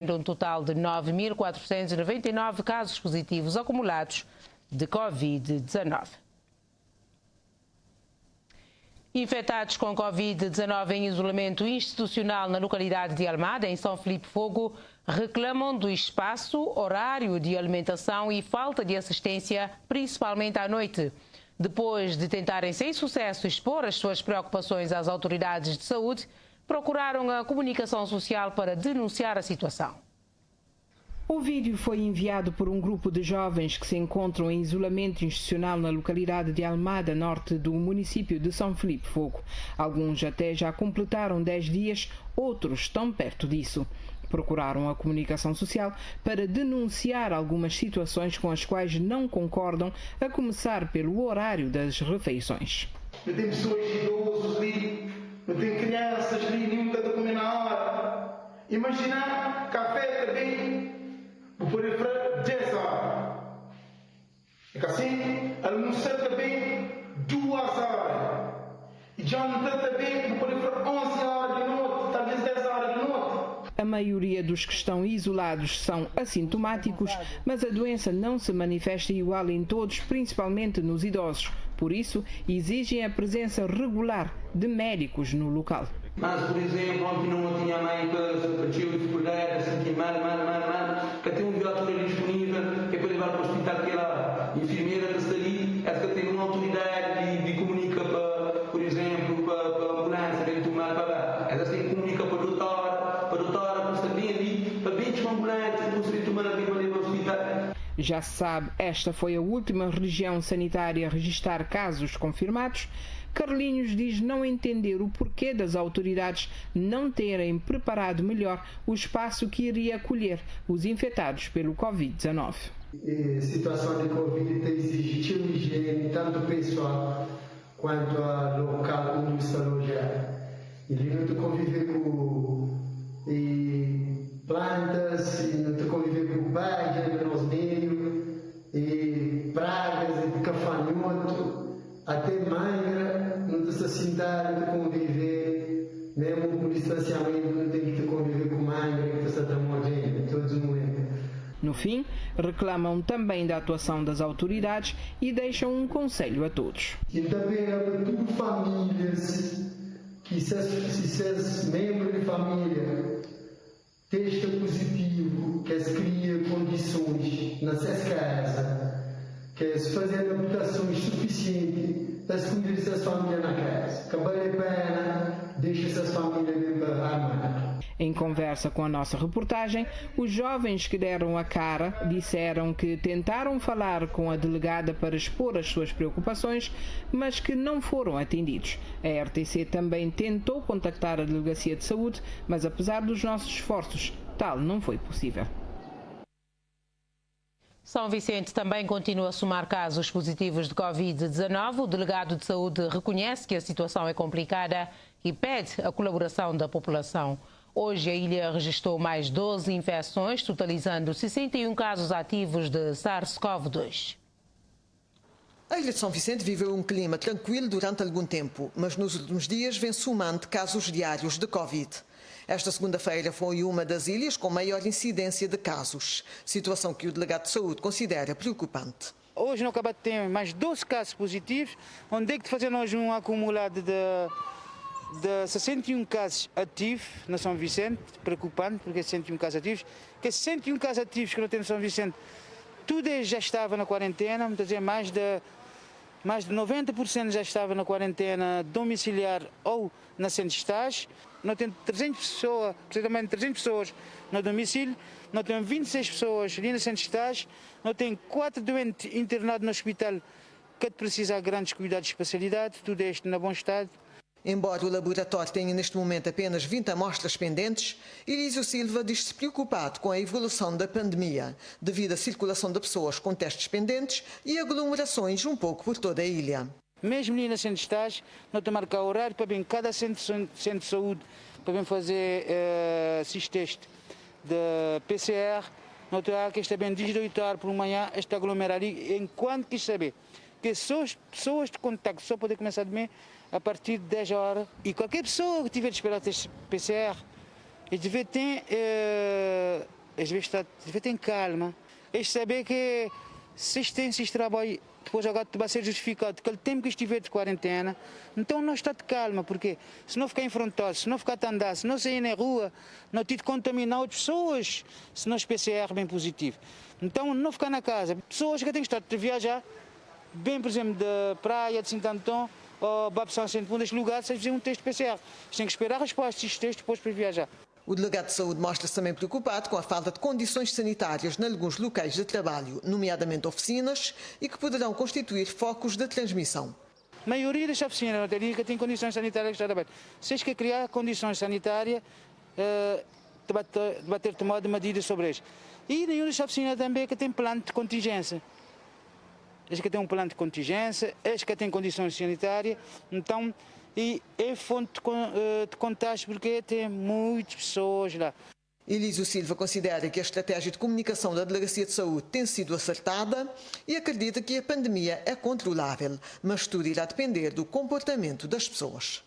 Um total de 9.499 casos positivos acumulados de Covid-19. Infectados com Covid-19 em isolamento institucional na localidade de Almada, em São Filipe Fogo, reclamam do espaço, horário de alimentação e falta de assistência, principalmente à noite. Depois de tentarem sem sucesso expor as suas preocupações às autoridades de saúde, procuraram a comunicação social para denunciar a situação. O vídeo foi enviado por um grupo de jovens que se encontram em isolamento institucional na localidade de Almada, norte do município de São Filipe Fogo. Alguns até já completaram 10 dias, outros estão perto disso. Procuraram a comunicação social para denunciar algumas situações com as quais não concordam, a começar pelo horário das refeições. Não tem pessoas idosas ali, não tem crianças ali, nenhum cada comer na hora. Imagina, café também, vou pôr para 10 horas. É que assim, almoçar também 2 horas. E jantar também, vou pôr para 11 horas de noite, talvez 10 horas de noite. A maioria dos que estão isolados são assintomáticos, mas a doença não se manifesta igual em todos, principalmente nos idosos. Por isso, exigem a presença regular de médicos no local. Mas, por exemplo, ontem não tinha mãe para tio de poder, sentir mal, que tem um viatura disponível, que é para levar para o hospital, que a enfermeira que está ali, é que tem uma autoridade de comunica, por exemplo, para a ambulância, para tomar para ela tem que comunica para a doutora, para estar bem ali, para bem de uma ambulância, para conseguir tomar ali para levar para o hospital. Já se sabe, esta foi a última região sanitária a registrar casos confirmados. Carlinhos diz não entender o porquê das autoridades não terem preparado melhor o espaço que iria acolher os infectados pelo Covid-19. A situação de Covid tem exigido higiene tanto pessoal quanto a local onde está alojado. Ele não te conviver com plantas, não te conviver com páginas, nos meios, e pragas, e cafanhoto, até mangra, não te sentar, não te conviver, mesmo com distanciamento, não tem que te conviver com mangra, que você está morrendo, todos morrendo. No fim, reclamam também da atuação das autoridades e deixam um conselho a todos. E também a tudo famílias, que se membros de família testa positivo, que se cria condições nas suas casas, que se fazer adaptações suficientes para se cuidar dessas famílias na casa. Que vale a pena, deixa essas famílias mesmo armadas. Em conversa com a nossa reportagem, os jovens que deram a cara disseram que tentaram falar com a delegada para expor as suas preocupações, mas que não foram atendidos. A RTC também tentou contactar a Delegacia de Saúde, mas apesar dos nossos esforços, tal não foi possível. São Vicente também continua a somar casos positivos de Covid-19. O delegado de saúde reconhece que a situação é complicada e pede a colaboração da população. Hoje a ilha registrou mais 12 infecções, totalizando 61 casos ativos de SARS-CoV-2. A ilha de São Vicente viveu um clima tranquilo durante algum tempo, mas nos últimos dias vem somando casos diários de Covid. Esta segunda-feira foi uma das ilhas com maior incidência de casos, situação que o delegado de saúde considera preocupante. Hoje no Cabate tem mais 12 casos positivos, onde é que fazer hoje um acumulado de 61 casos ativos na São Vicente, preocupante, porque 61 casos ativos, que 61 casos ativos que não tem na São Vicente, tudo já estava na quarentena, vamos dizer, mais de 90% já estava na quarentena domiciliar ou na centro de estágio. Nós temos 300 pessoas, precisamente 300 pessoas no domicílio, nós temos 26 pessoas ali na centro de estágio, nós temos 4 doentes internados no hospital que precisam de grandes cuidados de especialidade, tudo isto na bom estado. Embora o laboratório tenha neste momento apenas 20 amostras pendentes, Elísio Silva diz-se preocupado com a evolução da pandemia, devido à circulação de pessoas com testes pendentes e aglomerações um pouco por toda a ilha. Mesmo ali na centro de estágio, nós temos que marcar horário para bem cada centro de saúde, para bem fazer esses testes de PCR, nós temos que estar bem 18 horas por manhã, este aglomerar ali, enquanto quis saber que pessoas de contacto só podem começar a dormir a partir de 10 horas. E qualquer pessoa que tiver de esperar o teste PCR, Eles devem ter calma. Eles sabem que se eles têm esse trabalho, depois agora vai ser justificado. Aquele tempo que estiver de quarentena, então não está de calma, porque se não ficar enfrentado, se não ficar a andar, se não sair na rua, não ter de contaminar outras pessoas, se não PCR bem positivo. Então não ficar na casa. Pessoas que têm que estar de viajar, bem, por exemplo, da praia de Santo Antão, ou Bab São Centro, destes lugares, se fizer um teste PCR. Eles têm que esperar a resposta destes testes depois para viajar. O delegado de saúde mostra-se também preocupado com a falta de condições sanitárias em alguns locais de trabalho, nomeadamente oficinas, e que poderão constituir focos de transmissão. A maioria das oficinas não tem condições sanitárias de trabalho. Se eles querem criar condições sanitárias, vai ter tomado medidas sobre eles. E nenhuma das oficinas também que tem plano de contingência. Eles que têm um plano de contingência, eles que têm condições sanitárias, então, e é fonte de contágio porque tem muitas pessoas lá. Elísio Silva considera que a estratégia de comunicação da Delegacia de Saúde tem sido acertada e acredita que a pandemia é controlável, mas tudo irá depender do comportamento das pessoas.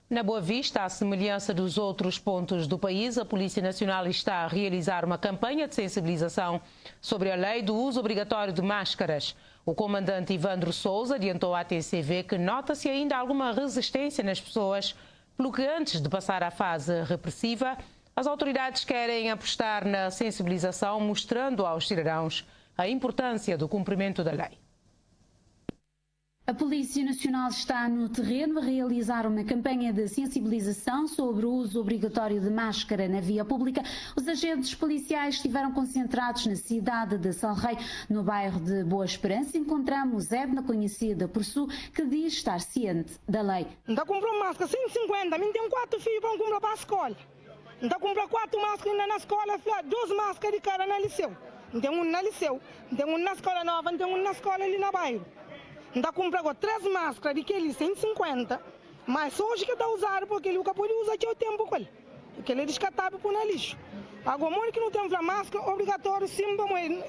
Na Boa Vista, à semelhança dos outros pontos do país, a Polícia Nacional está a realizar uma campanha de sensibilização sobre a lei do uso obrigatório de máscaras. O comandante Ivandro Sousa adiantou à TCV que nota-se ainda alguma resistência nas pessoas, pelo que antes de passar à fase repressiva, as autoridades querem apostar na sensibilização, mostrando aos cidadãos a importância do cumprimento da lei. A Polícia Nacional está no terreno a realizar uma campanha de sensibilização sobre o uso obrigatório de máscara na via pública. Os agentes policiais estiveram concentrados na cidade de Salrei, no bairro de Boa Esperança. Encontramos Edna, conhecida por Sul, que diz estar ciente da lei. Ainda comprou máscara 150, mim tem 4 filhos para comprar para a escola. Ainda comprou 4 máscaras ainda na escola, 2 máscaras de cara na liceu. Tem um na liceu, tem um na escola nova, tem um na escola ali na bairro. Ainda comprou 3 máscaras de aquele 150, mas hoje que está usando, porque ele nunca pode usar aqui o tempo com ele. Porque ele é descartável para o lixo. Agora, o que não tem máscara, obrigatório, sim,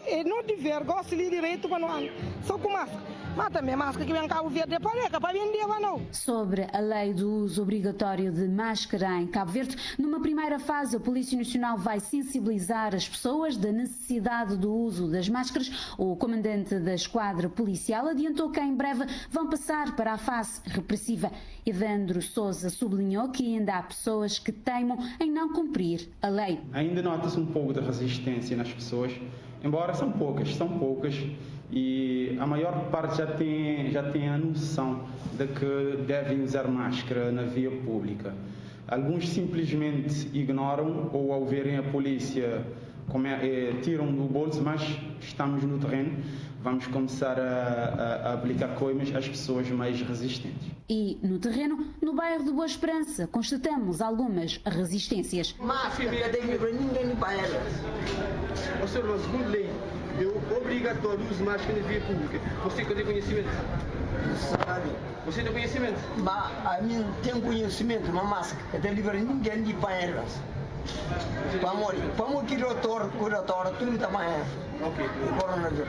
é não dever, gosta de direito para não andar, só com máscara. Mas também máscara que vem Cabo Verde é para vender, não. Sobre a lei do uso obrigatório de máscara em Cabo Verde, numa primeira fase a Polícia Nacional vai sensibilizar as pessoas da necessidade do uso das máscaras. O comandante da esquadra policial adiantou que em breve vão passar para a fase repressiva. Evandro Sousa sublinhou que ainda há pessoas que teimam em não cumprir a lei. Ainda nota-se um pouco de resistência nas pessoas, embora são poucas, e a maior parte já tem a noção de que devem usar máscara na via pública. Alguns simplesmente ignoram ou, ao verem a polícia, tiram do bolso, mas estamos no terreno. Vamos começar a aplicar coimas às pessoas mais resistentes. E no terreno, no bairro de Boa Esperança, constatamos algumas resistências. Máscara tem para ninguém para ela. Ou seja, segundo lei, é obrigatório o uso de máscara na via pública. Você tem conhecimento? Sabe? Você tem conhecimento? Mas a mim tem conhecimento, uma máscara que tem para ninguém de para elas. Para morrer curatório, tudo está mais. Ok. O coronavírus.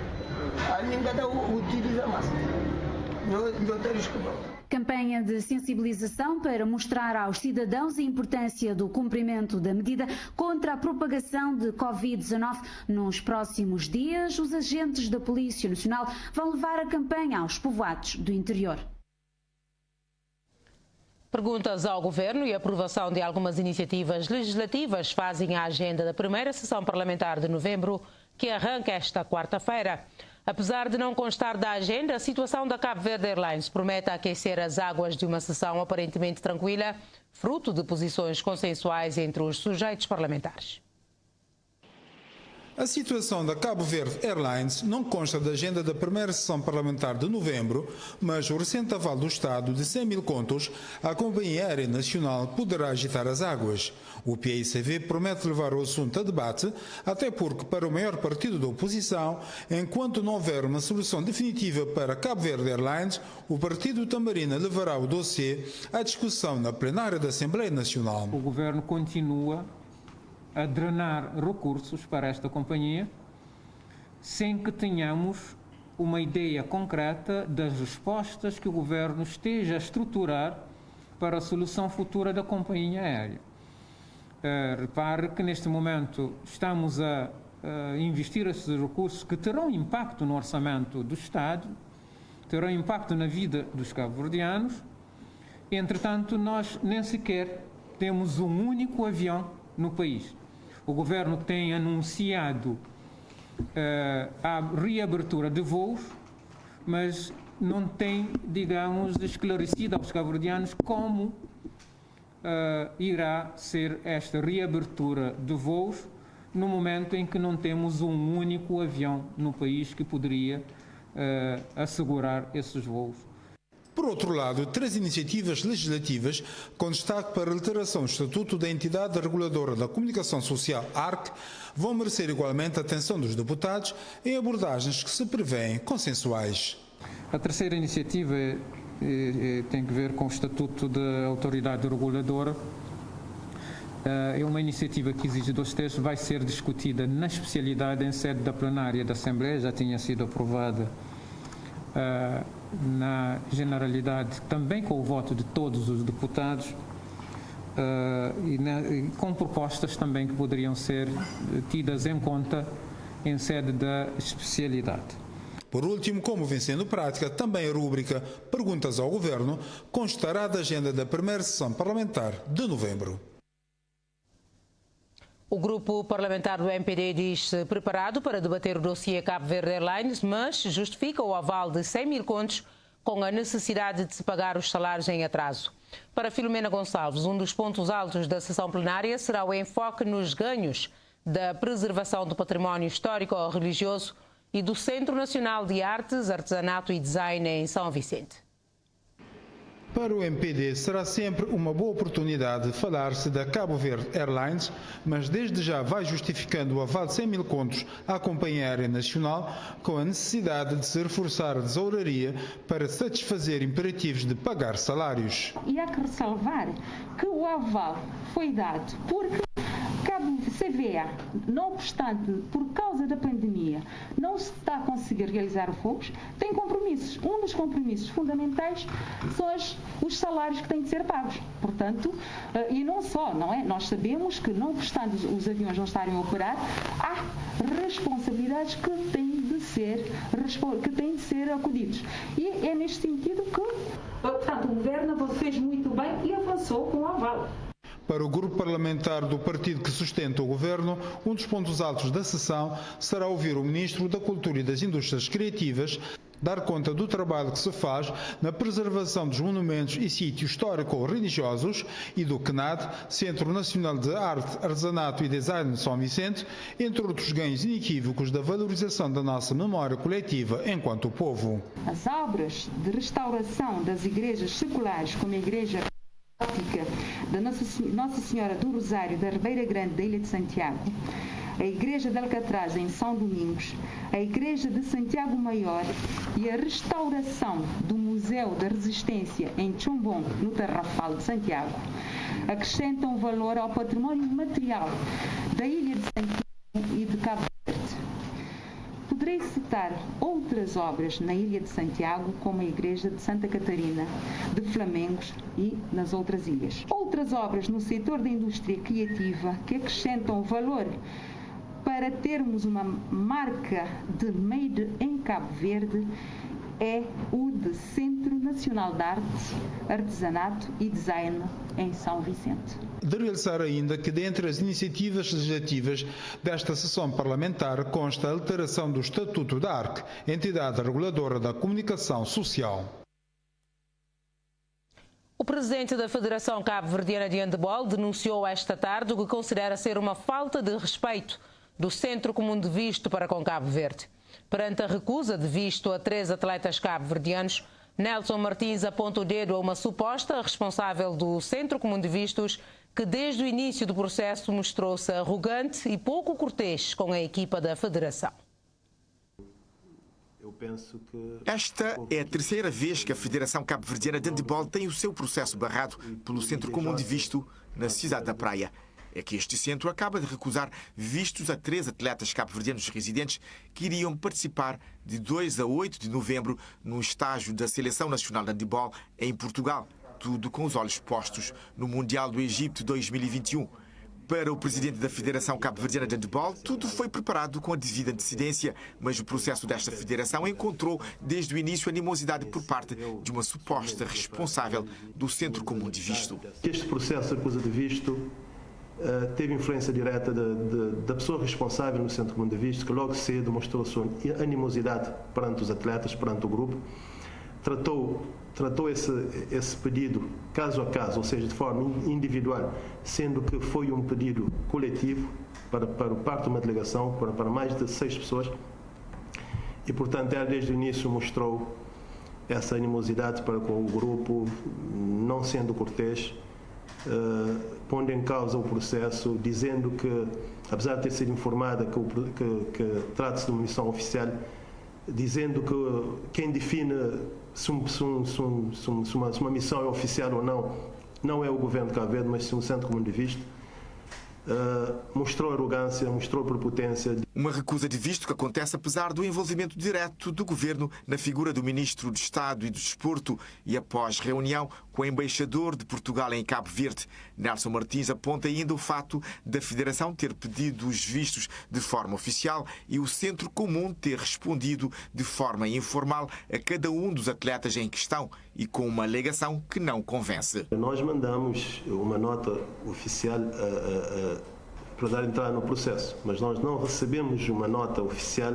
A mim cada utiliza máscara. Não tem risco. Campanha de sensibilização para mostrar aos cidadãos a importância do cumprimento da medida contra a propagação de Covid-19. Nos próximos dias, os agentes da Polícia Nacional vão levar a campanha aos povoados do interior. Perguntas ao Governo e aprovação de algumas iniciativas legislativas fazem a agenda da primeira sessão parlamentar de novembro, que arranca esta quarta-feira. Apesar de não constar da agenda, a situação da Cabo Verde Airlines promete aquecer as águas de uma sessão aparentemente tranquila, fruto de posições consensuais entre os sujeitos parlamentares. A situação da Cabo Verde Airlines não consta da agenda da primeira sessão parlamentar de novembro, mas o recente aval do Estado de 100 mil contos à Companhia Aérea Nacional poderá agitar as águas. O PAICV promete levar o assunto a debate, até porque, para o maior partido da oposição, enquanto não houver uma solução definitiva para Cabo Verde Airlines, o partido Tambarina levará o dossiê à discussão na plenária da Assembleia Nacional. O Governo continua a drenar recursos para esta companhia, sem que tenhamos uma ideia concreta das respostas que o Governo esteja a estruturar para a solução futura da companhia aérea. Repare que neste momento estamos a investir esses recursos que terão impacto no orçamento do Estado, terão impacto na vida dos cabo-verdianos. Entretanto, nós nem sequer temos um único avião no país. O governo tem anunciado a reabertura de voos, mas não tem, digamos, esclarecido aos cabo-verdianos como irá ser esta reabertura de voos no momento em que não temos um único avião no país que poderia assegurar esses voos. Por outro lado, 3 iniciativas legislativas com destaque para a alteração do Estatuto da Entidade Reguladora da Comunicação Social, ARC, vão merecer igualmente a atenção dos deputados em abordagens que se prevêem consensuais. A terceira iniciativa tem que ver com o Estatuto da Autoridade Reguladora. É uma iniciativa que exige 2 terços, vai ser discutida na especialidade em sede da plenária da Assembleia, já tinha sido aprovada na generalidade, também com o voto de todos os deputados, e com propostas também que poderiam ser tidas em conta em sede da especialidade. Por último, como vem sendo prática, também a rúbrica Perguntas ao Governo constará da agenda da primeira sessão parlamentar de novembro. O grupo parlamentar do MPD diz-se preparado para debater o dossiê Cabo Verde Airlines, mas justifica o aval de 100 mil contos com a necessidade de se pagar os salários em atraso. Para Filomena Gonçalves, um dos pontos altos da sessão plenária será o enfoque nos ganhos da preservação do património histórico-religioso e do Centro Nacional de Artes, Artesanato e Design em São Vicente. Para o MPD será sempre uma boa oportunidade de falar-se da Cabo Verde Airlines, mas desde já vai justificando o aval de 100 mil contos à Companhia Aérea Nacional com a necessidade de se reforçar a tesouraria para satisfazer imperativos de pagar salários. E há que ressalvar que o aval foi dado porque Cabo CVA, não obstante, por causa da pandemia, não se está a conseguir realizar voos, tem compromissos. Um dos compromissos fundamentais são os salários que têm de ser pagos. Portanto, e não só, não é? Nós sabemos que, não obstante os aviões não estarem a operar, há responsabilidades que têm de ser acudidos. E é neste sentido que, portanto, o Governo fez muito bem e avançou com o aval. Para o grupo parlamentar do partido que sustenta o governo, um dos pontos altos da sessão será ouvir o Ministro da Cultura e das Indústrias Criativas dar conta do trabalho que se faz na preservação dos monumentos e sítios histórico-religiosos e do CNAD, Centro Nacional de Arte, Artesanato e Design de São Vicente, entre outros ganhos inequívocos da valorização da nossa memória coletiva enquanto povo. As obras de restauração das igrejas seculares, como a Igreja da Nossa Senhora do Rosário da Ribeira Grande da Ilha de Santiago, a Igreja de Alcatraz em São Domingos, a Igreja de Santiago Maior e a restauração do Museu da Resistência em Chumbon, no Tarrafal de Santiago, acrescentam valor ao património material da Ilha de Santiago e de Cabo Verde. Poderei citar outras obras na Ilha de Santiago, como a Igreja de Santa Catarina, de Flamengos e nas outras ilhas. Outras obras no setor da indústria criativa que acrescentam valor para termos uma marca de Made em Cabo Verde é o de Centro Nacional de Arte, Artesanato e Design em São Vicente. De realçar ainda que, dentre as iniciativas legislativas desta sessão parlamentar, consta a alteração do Estatuto da ARC, Entidade Reguladora da Comunicação Social. O presidente da Federação Cabo-Verdiana de Handebol denunciou esta tarde o que considera ser uma falta de respeito do Centro Comum de Visto para com Cabo Verde. Perante a recusa de visto a 3 atletas cabo-verdianos, Nelson Martins aponta o dedo a uma suposta responsável do Centro Comum de Vistos que desde o início do processo mostrou-se arrogante e pouco cortês com a equipa da Federação. Esta é a terceira vez que a Federação Cabo-Verdiana de Handebol tem o seu processo barrado pelo Centro Comum de Visto na cidade da Praia. É que este centro acaba de recusar vistos a 3 atletas cabo-verdianos residentes que iriam participar de 2 a 8 de novembro no estágio da Seleção Nacional de Handebol em Portugal. tudo com os olhos postos no Mundial do Egito 2021. Para o presidente da Federação Cabo-Verdiana de Handebol, tudo foi preparado com a devida antecedência, mas o processo desta federação encontrou desde o início animosidade por parte de uma suposta responsável do Centro Comum de Visto. Este processo de recusa de visto teve influência direta da pessoa responsável no Centro Comum de Visto, que logo cedo mostrou sua animosidade perante os atletas, perante o grupo, tratou esse pedido caso a caso, ou seja, de forma individual, sendo que foi um pedido coletivo para parte de uma delegação, para mais de 6 pessoas, e, portanto, ela desde o início mostrou essa animosidade para com o grupo, não sendo cortês, pondo em causa o processo, dizendo que, apesar de ter sido informada que trata-se de uma missão oficial, dizendo que quem define se uma missão é oficial ou não é o governo de Cabo Verde, mas sim o Centro Comum de Visto, mostrou arrogância, mostrou prepotência. Uma recusa de visto que acontece apesar do envolvimento direto do governo na figura do Ministro de Estado e do Desporto e após reunião com o embaixador de Portugal em Cabo Verde. Nelson Martins aponta ainda o fato da Federação ter pedido os vistos de forma oficial e o Centro Comum ter respondido de forma informal a cada um dos atletas em questão e com uma alegação que não convence. Nós mandamos uma nota oficial para dar entrada no processo, mas nós não recebemos uma nota oficial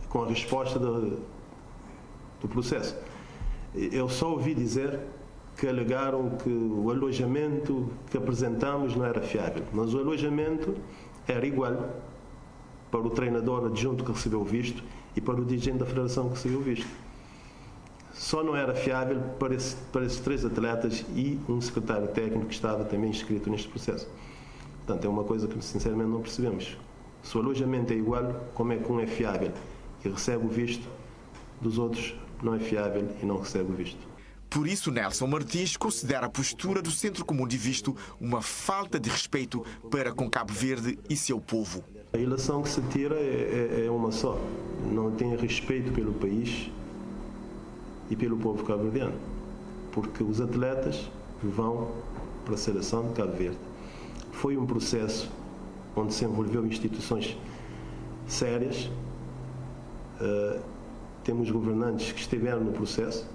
com a resposta do processo. Eu só ouvi dizer que alegaram que o alojamento que apresentamos não era fiável, mas o alojamento era igual para o treinador adjunto que recebeu o visto e para o dirigente da federação que recebeu o visto. Só não era fiável para esses 3 atletas e um secretário técnico que estava também inscrito neste processo. Portanto, é uma coisa que sinceramente não percebemos. Se o alojamento é igual, como é que um é fiável e recebe o visto, dos outros não é fiável e não recebe o visto? Por isso, Nelson Martins considera a postura do Centro Comum de Visto uma falta de respeito para com Cabo Verde e seu povo. A ilação que se tira é uma só. Não tem respeito pelo país e pelo povo cabo-verdiano, porque os atletas vão para a seleção de Cabo Verde. Foi um processo onde se envolveu instituições sérias, temos governantes que estiveram no processo,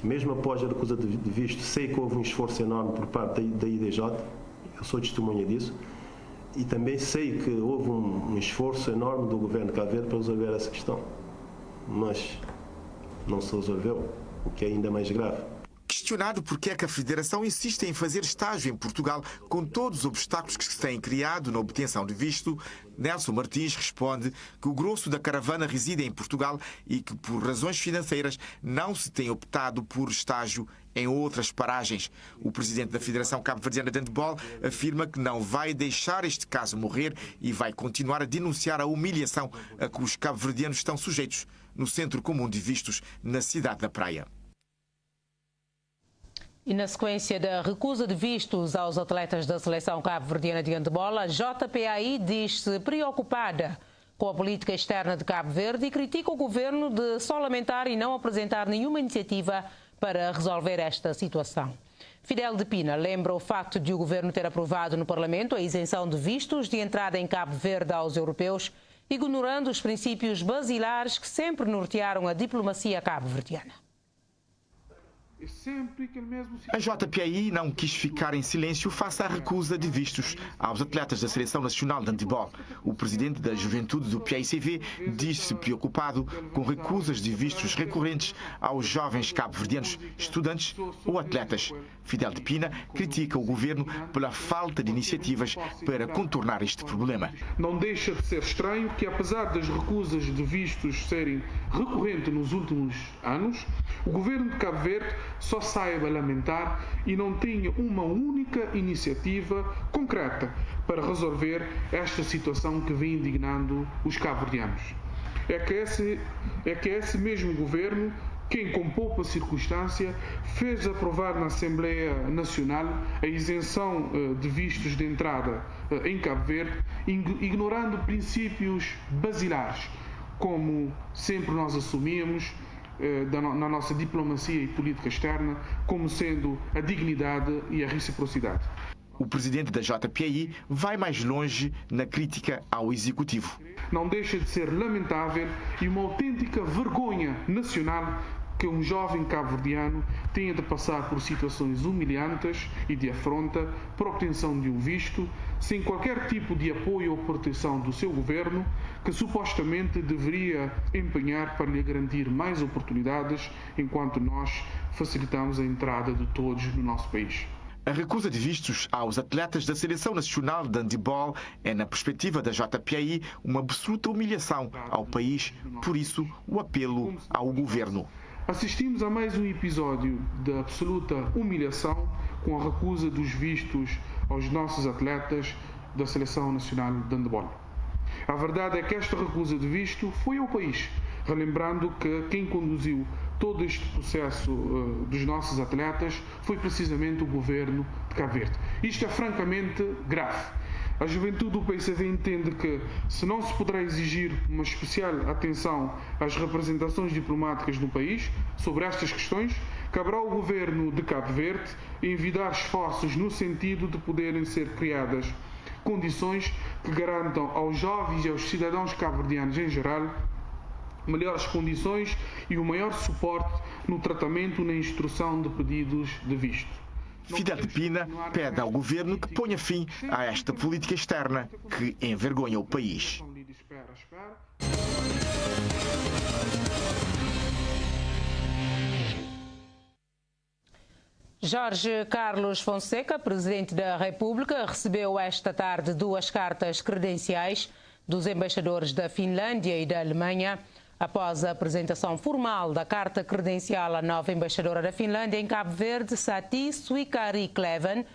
mesmo após a recusa de visto, sei que houve um esforço enorme por parte da IDJ, eu sou testemunha disso, e também sei que houve um esforço enorme do governo de Cabo Verde para resolver essa questão, mas não se resolveu, o que é ainda mais grave. Questionado por que é que a Federação insiste em fazer estágio em Portugal com todos os obstáculos que se têm criado na obtenção de visto, Nelson Martins responde que o grosso da caravana reside em Portugal e que, por razões financeiras, não se tem optado por estágio em outras paragens. O presidente da Federação Cabo-Verdiana de Handebol afirma que não vai deixar este caso morrer e vai continuar a denunciar a humilhação a que os cabo-verdianos estão sujeitos no Centro Comum de Vistos na cidade da Praia. E na sequência da recusa de vistos aos atletas da Seleção Cabo-Verdiana de Handebol, a JPAI diz-se preocupada com a política externa de Cabo Verde e critica o governo de só lamentar e não apresentar nenhuma iniciativa para resolver esta situação. Fidel de Pina lembra o facto de o governo ter aprovado no Parlamento a isenção de vistos de entrada em Cabo Verde aos europeus, ignorando os princípios basilares que sempre nortearam a diplomacia cabo-verdiana. A JPAI não quis ficar em silêncio face à recusa de vistos aos atletas da Seleção Nacional de Handebol. O presidente da Juventude do PAICV diz-se preocupado com recusas de vistos recorrentes aos jovens cabo-verdianos, estudantes ou atletas. Fidel de Pina critica o governo pela falta de iniciativas para contornar este problema. Não deixa de ser estranho que, apesar das recusas de vistos serem recorrentes nos últimos anos, o governo de Cabo Verde só saiba lamentar e não tenha uma única iniciativa concreta para resolver esta situação que vem indignando os cabo-verdianos. É que esse mesmo governo, quem com pouca circunstância fez aprovar na Assembleia Nacional a isenção de vistos de entrada em Cabo Verde, ignorando princípios basilares, como sempre nós assumimos, na nossa diplomacia e política externa, como sendo a dignidade e a reciprocidade. O presidente da JPI vai mais longe na crítica ao executivo. Não deixa de ser lamentável e uma autêntica vergonha nacional que um jovem cabo-verdiano tenha de passar por situações humilhantes e de afronta por obtenção de um visto, sem qualquer tipo de apoio ou proteção do seu governo, que supostamente deveria empenhar para lhe garantir mais oportunidades, enquanto nós facilitamos a entrada de todos no nosso país. A recusa de vistos aos atletas da Seleção Nacional de Handebol é, na perspectiva da JPI, uma absoluta humilhação ao país, por isso o apelo ao governo. Assistimos a mais um episódio de absoluta humilhação com a recusa dos vistos aos nossos atletas da Seleção Nacional de Handebol. A verdade é que esta recusa de visto foi ao país, relembrando que quem conduziu todo este processo dos nossos atletas foi precisamente o governo de Cabo Verde. Isto é francamente grave. A juventude do PCV entende que, se não se poderá exigir uma especial atenção às representações diplomáticas no país sobre estas questões, caberá ao governo de Cabo Verde envidar esforços no sentido de poderem ser criadas condições que garantam aos jovens e aos cidadãos cabo-verdianos em geral melhores condições e o maior suporte no tratamento e na instrução de pedidos de visto. Fidel de Pina pede ao governo que ponha fim a esta política externa que envergonha o país. Jorge Carlos Fonseca, Presidente da República, recebeu esta tarde 2 cartas credenciais dos embaixadores da Finlândia e da Alemanha, após a apresentação formal da carta credencial à nova embaixadora da Finlândia em Cabo Verde, Sati Suikari-Kleven,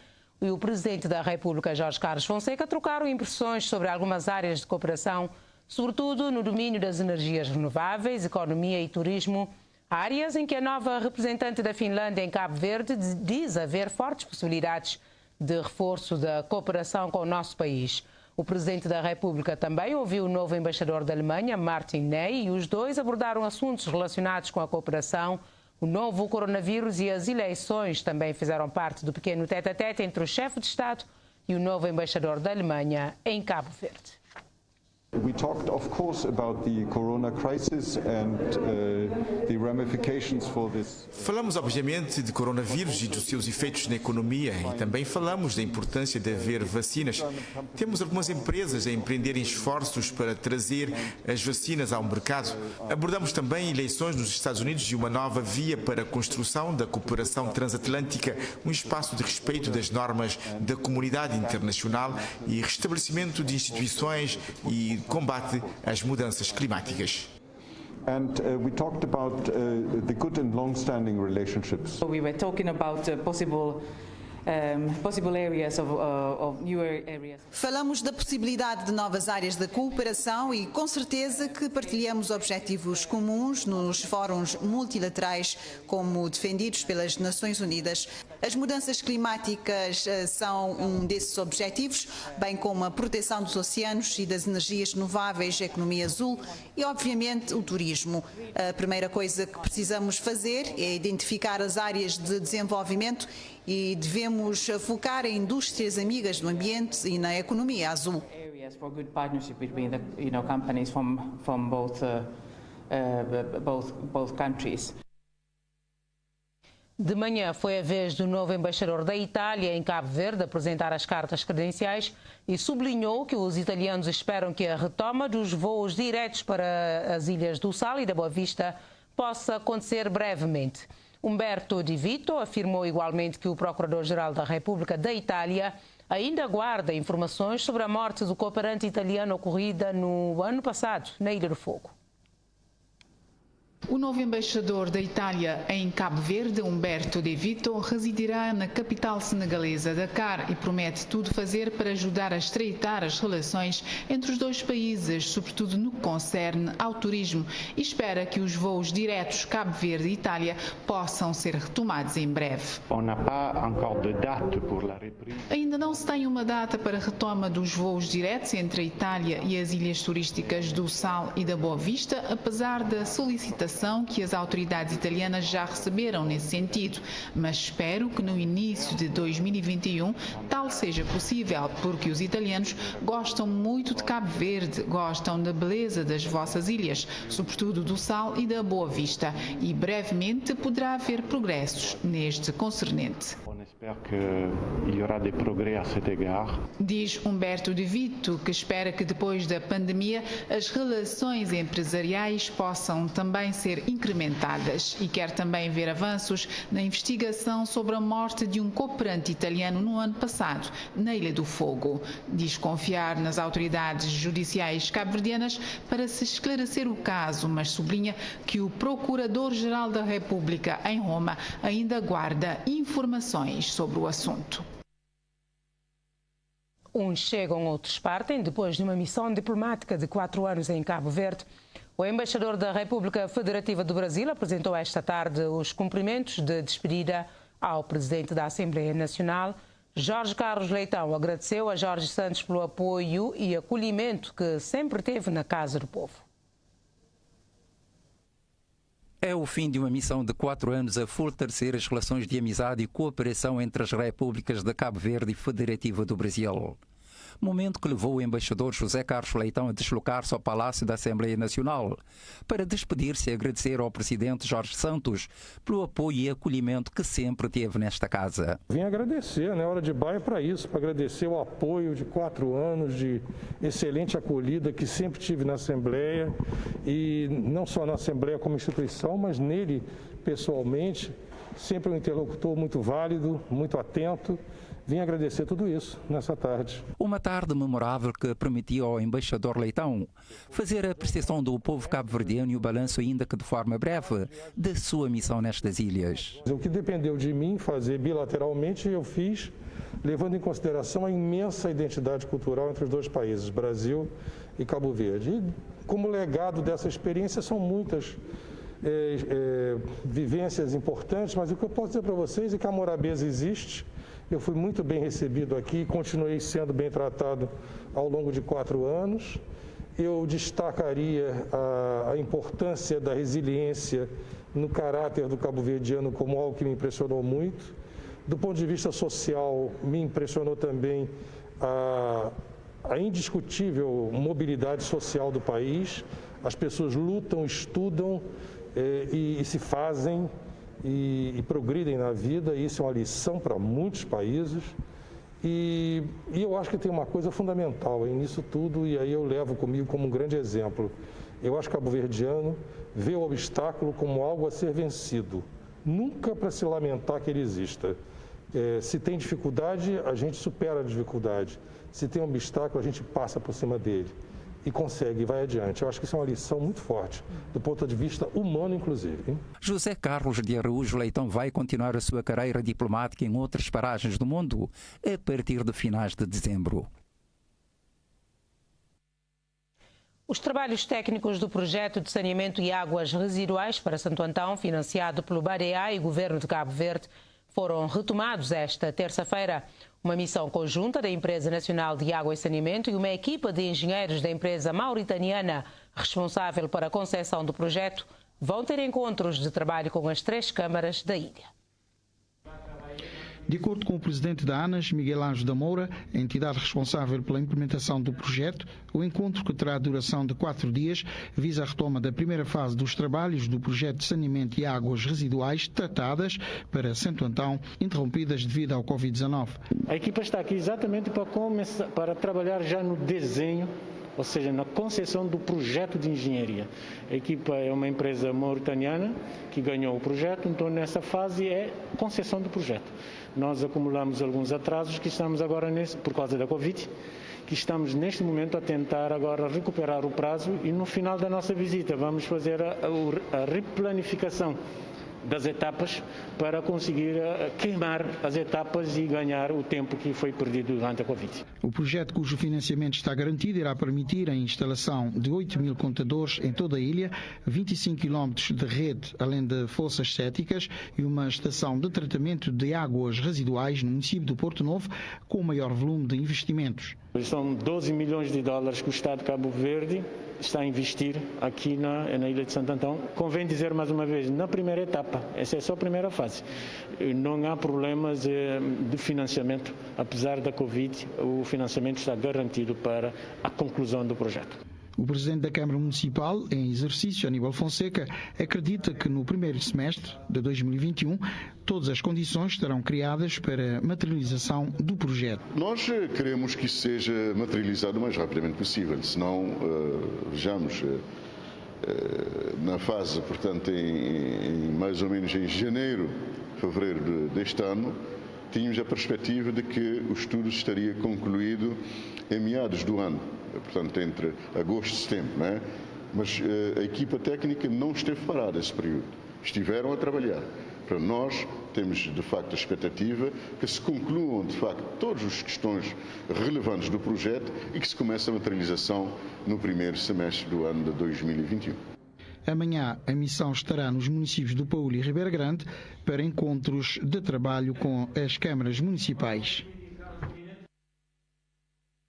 e o Presidente da República, Jorge Carlos Fonseca, trocaram impressões sobre algumas áreas de cooperação, sobretudo no domínio das energias renováveis, economia e turismo, áreas em que a nova representante da Finlândia em Cabo Verde diz haver fortes possibilidades de reforço da cooperação com o nosso país. O Presidente da República também ouviu o novo embaixador da Alemanha, Martin Ney, e os dois abordaram assuntos relacionados com a cooperação. O novo coronavírus e as eleições também fizeram parte do pequeno tete-a-tete entre o chefe de Estado e o novo embaixador da Alemanha em Cabo Verde. We talked, of course, about the corona crisis and the ramifications for this. Falamos obviamente de coronavírus e dos seus efeitos na economia e também falamos da importância de haver vacinas. Temos algumas empresas a empreenderem esforços para trazer as vacinas ao mercado. Abordamos também eleições nos Estados Unidos e uma nova via para a construção da cooperação transatlântica, um espaço de respeito das normas da comunidade internacional e restabelecimento de instituições e combate às mudanças climáticas. And we talked about the good and long-standing relationships. We were talking about possible areas of newer areas. Falamos da possibilidade de novas áreas da cooperação e, com certeza, que partilhamos objetivos comuns nos fóruns multilaterais, como defendidos pelas Nações Unidas. As mudanças climáticas são um desses objetivos, bem como a proteção dos oceanos e das energias renováveis, a economia azul e, obviamente, o turismo. A primeira coisa que precisamos fazer é identificar as áreas de desenvolvimento e devemos focar em indústrias amigas do ambiente e na economia azul. Areas for good partnership between the companies from both countries. De manhã foi a vez do novo embaixador da Itália em Cabo Verde apresentar as cartas credenciais e sublinhou que os italianos esperam que a retoma dos voos diretos para as ilhas do Sal e da Boa Vista possa acontecer brevemente. Humberto Di Vito afirmou igualmente que o Procurador-Geral da República da Itália ainda aguarda informações sobre a morte do cooperante italiano ocorrida no ano passado, na Ilha do Fogo. O novo embaixador da Itália em Cabo Verde, Humberto De Vito, residirá na capital senegalesa, Dakar, e promete tudo fazer para ajudar a estreitar as relações entre os dois países, sobretudo no que concerne ao turismo, e espera que os voos diretos Cabo Verde e Itália possam ser retomados em breve. Ainda não se tem uma data para a retoma dos voos diretos entre a Itália e as ilhas turísticas do Sal e da Boa Vista, apesar da solicitação informação que as autoridades italianas já receberam nesse sentido, mas espero que no início de 2021 tal seja possível, porque os italianos gostam muito de Cabo Verde, gostam da beleza das vossas ilhas, sobretudo do sal e da Boa Vista, e brevemente poderá haver progressos neste concernente. Espero que haverá progressos a cet égard. Diz Humberto de Vito, que espera que depois da pandemia as relações empresariais possam também ser incrementadas e quer também ver avanços na investigação sobre a morte de um cooperante italiano no ano passado, na Ilha do Fogo. Diz confiar nas autoridades judiciais cabo-verdianas para se esclarecer o caso, mas sublinha que o Procurador-Geral da República em Roma ainda guarda informações sobre o assunto. Uns chegam, outros partem. Depois de uma missão diplomática de 4 anos em Cabo Verde, o embaixador da República Federativa do Brasil apresentou esta tarde os cumprimentos de despedida ao presidente da Assembleia Nacional. Jorge Carlos Leitão agradeceu a Jorge Santos pelo apoio e acolhimento que sempre teve na Casa do Povo. É o fim de uma missão de 4 anos a fortalecer as relações de amizade e cooperação entre as repúblicas de Cabo Verde e Federativa do Brasil. Momento que levou o embaixador José Carlos Leitão a deslocar-se ao Palácio da Assembleia Nacional para despedir-se e agradecer ao presidente Jorge Santos pelo apoio e acolhimento que sempre teve nesta casa. Vim agradecer, né? Hora de baia para isso, para agradecer o apoio de 4 anos de excelente acolhida que sempre tive na Assembleia, e não só na Assembleia como instituição, mas nele pessoalmente, sempre um interlocutor muito válido, muito atento. Vim agradecer tudo isso nessa tarde. Uma tarde memorável que permitiu ao embaixador Leitão fazer a apreciação do povo cabo-verdiano e o balanço, ainda que de forma breve, de sua missão nestas ilhas. O que dependeu de mim fazer bilateralmente, eu fiz, levando em consideração a imensa identidade cultural entre os dois países, Brasil e Cabo Verde. E como legado dessa experiência são muitas vivências importantes, mas o que eu posso dizer para vocês é que a Morabeza existe. Eu fui muito bem recebido aqui e continuei sendo bem tratado ao longo de 4 anos. Eu destacaria a importância da resiliência no caráter do cabo-verdiano como algo que me impressionou muito. Do ponto de vista social, me impressionou também a indiscutível mobilidade social do país. As pessoas lutam, estudam e se fazem e progridem na vida. Isso é uma lição para muitos países. E eu acho que tem uma coisa fundamental nisso tudo, e aí eu levo comigo como um grande exemplo. Eu acho que o cabo-verdiano vê o obstáculo como algo a ser vencido, nunca para se lamentar que ele exista. Se tem dificuldade, a gente supera a dificuldade. Se tem um obstáculo, a gente passa por cima dele e consegue, e vai adiante. Eu acho que isso é uma lição muito forte, do ponto de vista humano, inclusive. Hein? José Carlos de Araújo Leitão vai continuar a sua carreira diplomática em outras paragens do mundo a partir de finais de dezembro. Os trabalhos técnicos do projeto de saneamento e águas residuais para Santo Antão, financiado pelo BADEA e Governo de Cabo Verde, foram retomados esta terça-feira. Uma missão conjunta da Empresa Nacional de Água e Saneamento e uma equipa de engenheiros da empresa mauritaniana responsável para a concessão do projeto vão ter encontros de trabalho com as 3 câmaras da ilha. De acordo com o presidente da ANAS, Miguel Ângelo da Moura, a entidade responsável pela implementação do projeto, o encontro, que terá duração de 4 dias, visa a retoma da primeira fase dos trabalhos do projeto de saneamento e águas residuais tratadas para Santo Antão, interrompidas devido ao Covid-19. A equipa está aqui exatamente para trabalhar já no desenho, ou seja, na concessão do projeto de engenharia. A equipa é uma empresa mauritaniana que ganhou o projeto, então nessa fase é concessão do projeto. Nós acumulamos alguns atrasos que estamos agora, por causa da Covid, que estamos neste momento a tentar agora recuperar o prazo, e no final da nossa visita vamos fazer a replanificação das etapas para conseguir queimar as etapas e ganhar o tempo que foi perdido durante a Covid. O projeto, cujo financiamento está garantido, irá permitir a instalação de 8.000 contadores em toda a ilha, 25 km de rede, além de fossas céticas, e uma estação de tratamento de águas residuais no município do Porto Novo, com o maior volume de investimentos. São 12 milhões de dólares que o Estado de Cabo Verde está a investir aqui na Ilha de Santo Antão. Convém dizer mais uma vez, na primeira etapa, essa é só a primeira fase, não há problemas de financiamento. Apesar da Covid, o financiamento está garantido para a conclusão do projeto. O presidente da Câmara Municipal, em exercício, Aníbal Fonseca, acredita que no primeiro semestre de 2021 todas as condições estarão criadas para a materialização do projeto. Nós queremos que isso seja materializado o mais rapidamente possível, senão, vejamos, na fase, portanto, em mais ou menos em janeiro, fevereiro deste ano, tínhamos a perspectiva de que o estudo estaria concluído em meados do ano, portanto, entre agosto e setembro, não é? Mas a equipa técnica não esteve parada esse período, estiveram a trabalhar. Para nós temos, de facto, a expectativa que se concluam, de facto, todas as questões relevantes do projeto e que se comece a materialização no primeiro semestre do ano de 2021. Amanhã a missão estará nos municípios do Paúl e Ribeira Grande para encontros de trabalho com as câmaras municipais.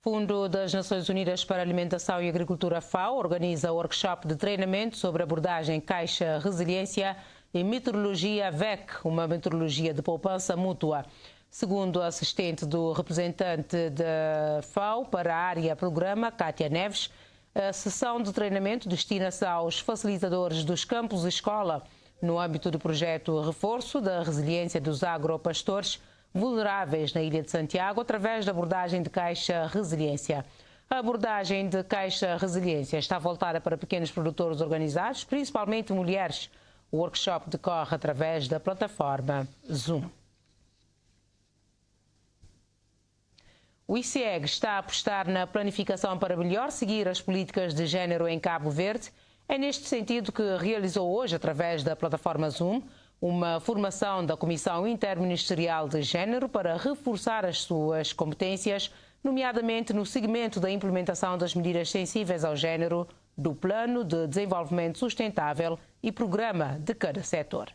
O Fundo das Nações Unidas para a Alimentação e Agricultura, FAO, organiza workshop de treinamento sobre abordagem Caixa Resiliência e meteorologia VEC, uma meteorologia de poupança mútua. Segundo a assistente do representante da FAO para a área programa, Kátia Neves, a sessão de treinamento destina-se aos facilitadores dos campos escola, no âmbito do projeto Reforço da Resiliência dos Agropastores vulneráveis na Ilha de Santiago, através da abordagem de Caixa Resiliência. A abordagem de Caixa Resiliência está voltada para pequenos produtores organizados, principalmente mulheres. O workshop decorre através da plataforma Zoom. O ICEG está a apostar na planificação para melhor seguir as políticas de género em Cabo Verde. É neste sentido que realizou hoje, através da plataforma Zoom, uma formação da Comissão Interministerial de Género para reforçar as suas competências, nomeadamente no segmento da implementação das medidas sensíveis ao género, do Plano de Desenvolvimento Sustentável e Programa de cada setor.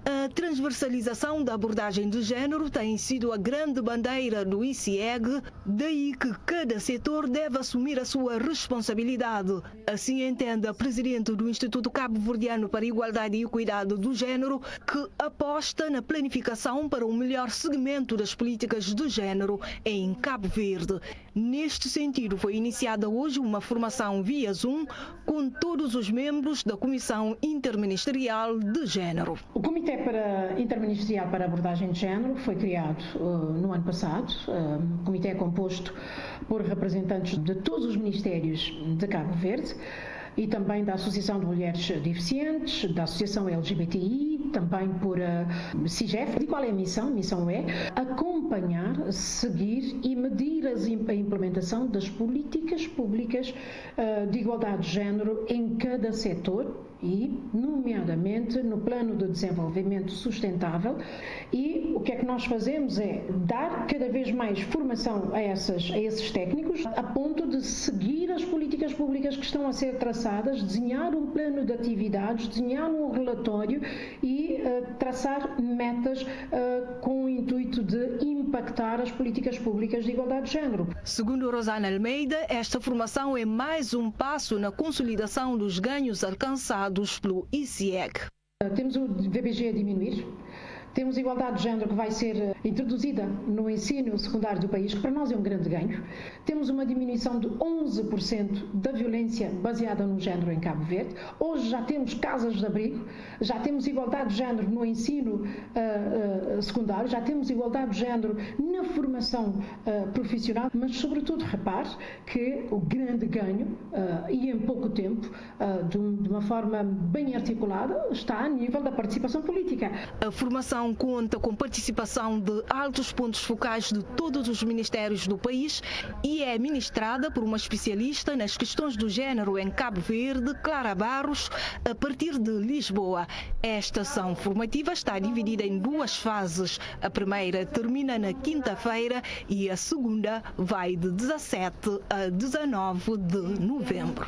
A transversalização da abordagem de género tem sido a grande bandeira do ICIEG, daí que cada setor deve assumir a sua responsabilidade. Assim entende a presidente do Instituto Cabo-Verdiano para a Igualdade e o Cuidado do Género, que aposta na planificação para o melhor segmento das políticas de género em Cabo Verde. Neste sentido, foi iniciada hoje uma formação via Zoom com todos os membros da Comissão Interministerial de Género. O Comitê Interministerial para a Abordagem de Género foi criado no ano passado. O comitê é composto por representantes de todos os ministérios de Cabo Verde e também da Associação de Mulheres Deficientes, da Associação LGBTI, também por CIGEF. E qual é a missão? A missão é acompanhar, seguir e medir a implementação das políticas públicas de igualdade de género em cada setor e, nomeadamente, no Plano de Desenvolvimento Sustentável. E o que é que nós fazemos é dar cada vez mais formação a esses técnicos, a ponto de seguir as políticas públicas que estão a ser traçadas, desenhar um plano de atividades, desenhar um relatório e traçar metas com o intuito de impactar as políticas públicas de igualdade de género. Segundo Rosana Almeida, esta formação é mais um passo na consolidação dos ganhos alcançados pelo ICIEG. Temos o VBG a diminuir. Temos a igualdade de género que vai ser introduzida no ensino secundário do país, que para nós é um grande ganho. Temos uma diminuição de 11% da violência baseada no género em Cabo Verde. Hoje já temos casas de abrigo, já temos igualdade de género no ensino secundário, já temos igualdade de género na formação profissional, mas sobretudo repare que o grande ganho, e em pouco tempo, de uma forma bem articulada, está a nível da participação política. A formação conta com participação de altos pontos focais de todos os ministérios do país e é ministrada por uma especialista nas questões do género em Cabo Verde, Clara Barros, a partir de Lisboa. Esta ação formativa está dividida em duas fases. A primeira termina na quinta-feira e a segunda vai de 17 a 19 de novembro.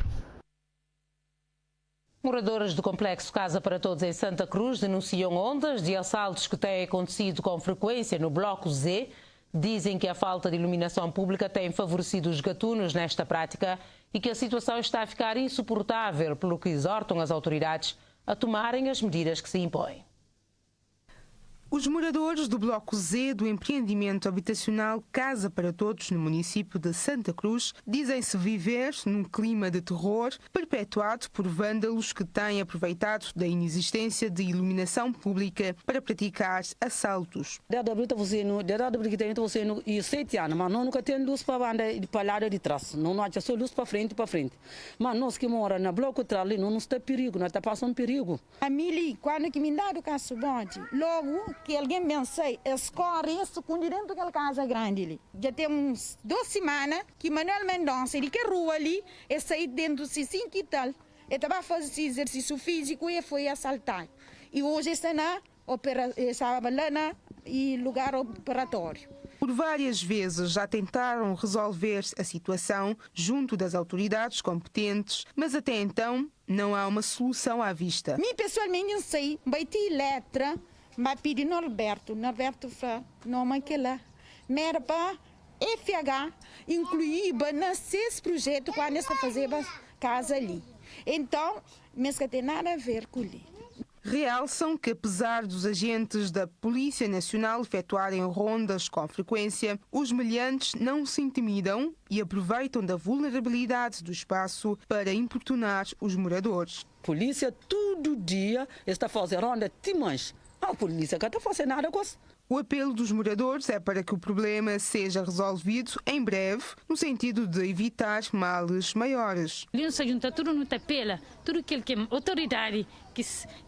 Moradores do complexo Casa para Todos em Santa Cruz denunciam ondas de assaltos que têm acontecido com frequência no Bloco Z, Dizem que a falta de iluminação pública tem favorecido os gatunos nesta prática e que a situação está a ficar insuportável, pelo que exortam as autoridades a tomarem as medidas que se impõem. Os moradores do Bloco Z do empreendimento habitacional Casa para Todos no município de Santa Cruz dizem-se viver num clima de terror perpetuado por vândalos que têm aproveitado da inexistência de iluminação pública para praticar assaltos. Desde e 7 anos, mas nunca tem luz para a lado de trás. Não há só luz para frente. Mas nós que moramos no bloco atrás, não está perigo, não está passando perigo. A Mili, quando que me dá do caso bonde, logo que alguém pensei, escorre isso com dentro daquela casa grande ali. Já tem uns 2 semanas que Manuel Mendonça, ele que rua ali, e saiu dentro de 5 e tal. Ele estava a fazer exercício físico e foi assaltado. E hoje está lá no lugar operatório. Por várias vezes já tentaram resolver a situação junto das autoridades competentes, mas até então não há uma solução à vista. Mim pessoalmente não sei, vai ter letra, vai pedir Norberto fala, não mas que lá, mera para FH incluir nesses projetos quando está fazendo casa ali. Então, mas que tem nada a ver com ele. Realçam que, apesar dos agentes da Polícia Nacional efetuarem rondas com frequência, os meliantes não se intimidam e aproveitam da vulnerabilidade do espaço para importunar os moradores. A polícia todo dia está fazendo ronda de mães. A polícia não está fazendo nada com isso. O apelo dos moradores é para que o problema seja resolvido em breve, no sentido de evitar males maiores. Ali se junta tudo no tapela, tudo aquilo que é autoridade,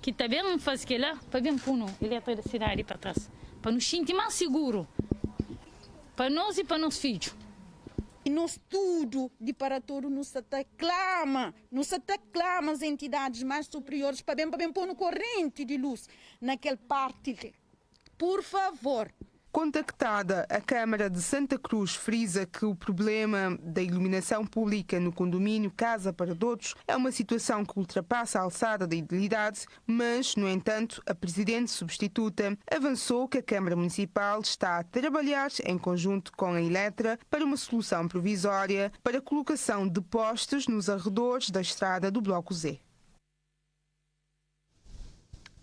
que também faz aquilo lá, para bem pôr a eletricidade para trás, para nos sentir mais seguro, para nós e para nossos filhos. E nós tudo, de para tudo, nos aclama as entidades mais superiores para bem pôr no corrente de luz, naquela parte. Por favor. Contactada, a Câmara de Santa Cruz frisa que o problema da iluminação pública no condomínio Casa para Todos é uma situação que ultrapassa a alçada da idilidade, mas, no entanto, a Presidente substituta avançou que a Câmara Municipal está a trabalhar em conjunto com a Eletra para uma solução provisória para a colocação de postes nos arredores da estrada do Bloco Z.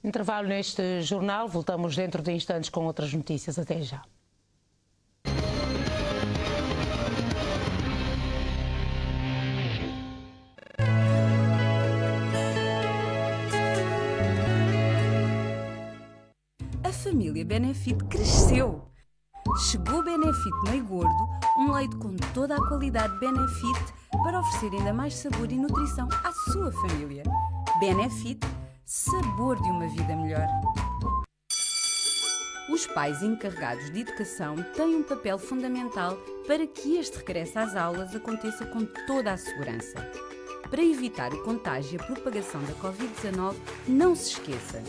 Intervalo neste jornal, voltamos dentro de instantes com outras notícias. Até já. A família Benefit cresceu. Chegou Benefit Meio Gordo, um leite com toda a qualidade Benefit para oferecer ainda mais sabor e nutrição à sua família. Benefit, sabor de uma vida melhor. Os pais encarregados de educação têm um papel fundamental para que este regresso às aulas aconteça com toda a segurança. Para evitar o contágio e a propagação da Covid-19, não se esqueça: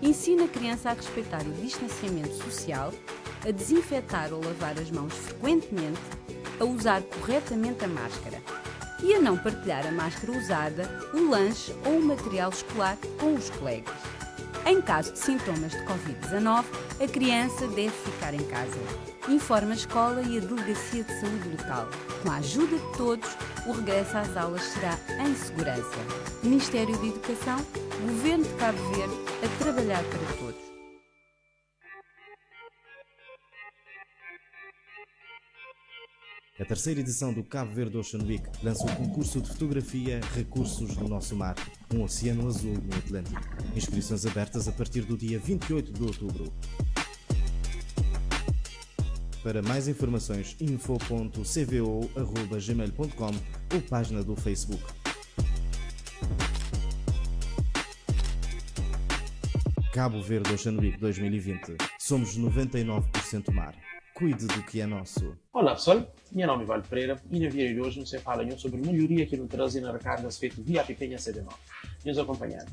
ensine a criança a respeitar o distanciamento social, a desinfetar ou lavar as mãos frequentemente, a usar corretamente a máscara e a não partilhar a máscara usada, o lanche ou o material escolar com os colegas. Em caso de sintomas de Covid-19, a criança deve ficar em casa. Informe a escola e a Delegacia de Saúde local. Com a ajuda de todos, o regresso às aulas será em segurança. Ministério da Educação, Governo de Cabo Verde, a trabalhar para todos. A terceira edição do Cabo Verde Ocean Week lança o concurso de fotografia Recursos do Nosso Mar, um oceano azul no Atlântico. Inscrições abertas a partir do dia 28 de outubro. Para mais informações, info.cvo@gmail.com ou página do Facebook. Cabo Verde Ocean Week 2020. Somos 99% mar. Cuide do que é nosso. Olá pessoal, meu nome é Valdo Pereira e no vídeo de hoje nos fala sobre melhoria que nos trazem nas recargas feitas via app CD9. Nos acompanhar.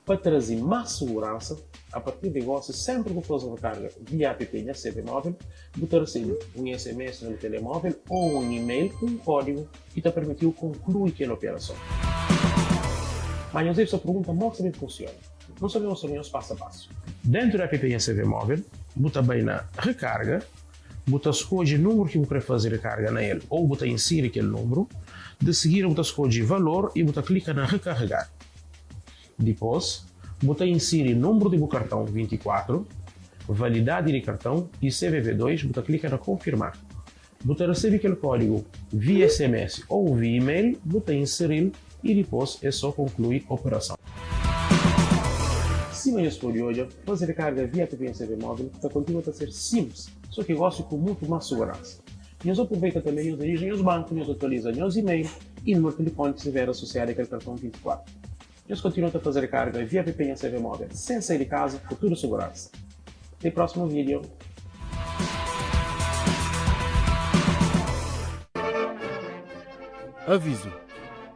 Para trazer mais segurança, a partir de agora, sempre que for recarga via app CD9, você recebe um SMS no telemóvel ou um e-mail com um código que te permitiu concluir aquela operação. Mas eu só pergunta, mostra como funciona. Não sabemos os passo a passo. Dentro da app CV móvel, você vai na recarga, você escolhe o número que você quer fazer recarga na ele, ou você insere aquele número, de seguir você escolhe o valor e você clica na recarregar. Depois, você insere o número do cartão 24, validade de cartão e CVV2, você clica na confirmar. Você recebe aquele código via SMS ou via e-mail, você insere e depois é só concluir a operação. Se eu estou de hoje, fazer recarga via TPNCV móvel continua a ser simples, só que gosto com muito mais segurança. Nós aproveitamos também os dirigem os bancos, nós atualizamos os e-mails e o número de telefone que estiver associado àquele cartão 24. Nós continuamos a fazer recarga via TPNCV móvel sem sair de casa, com toda segurança. Até o próximo vídeo. Aviso.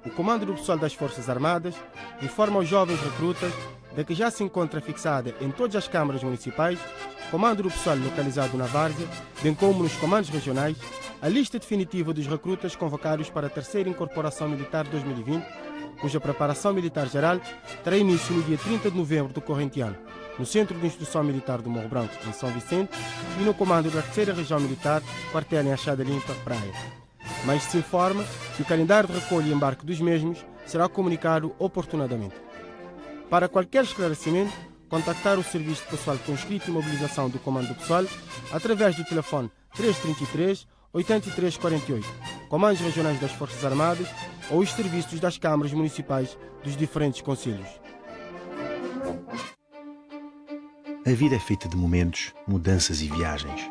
O Comando do Pessoal das Forças Armadas informa aos jovens recrutas de que já se encontra fixada em todas as câmaras municipais, Comando do Pessoal localizado na Várzea, bem como nos comandos regionais, a lista definitiva dos recrutas convocados para a terceira Incorporação Militar 2020, cuja preparação militar geral terá início no dia 30 de novembro do corrente ano, no Centro de Instrução Militar do Morro Branco, em São Vicente, e no comando da terceira Região Militar, quartel em Achada Limpa, Praia. Mas se informa que o calendário de recolha e embarque dos mesmos será comunicado oportunamente. Para qualquer esclarecimento, contactar o Serviço de Pessoal Conscrito e Mobilização do Comando Pessoal através do telefone 333 8348, Comandos Regionais das Forças Armadas ou os serviços das câmaras municipais dos diferentes concelhos. A vida é feita de momentos, mudanças e viagens.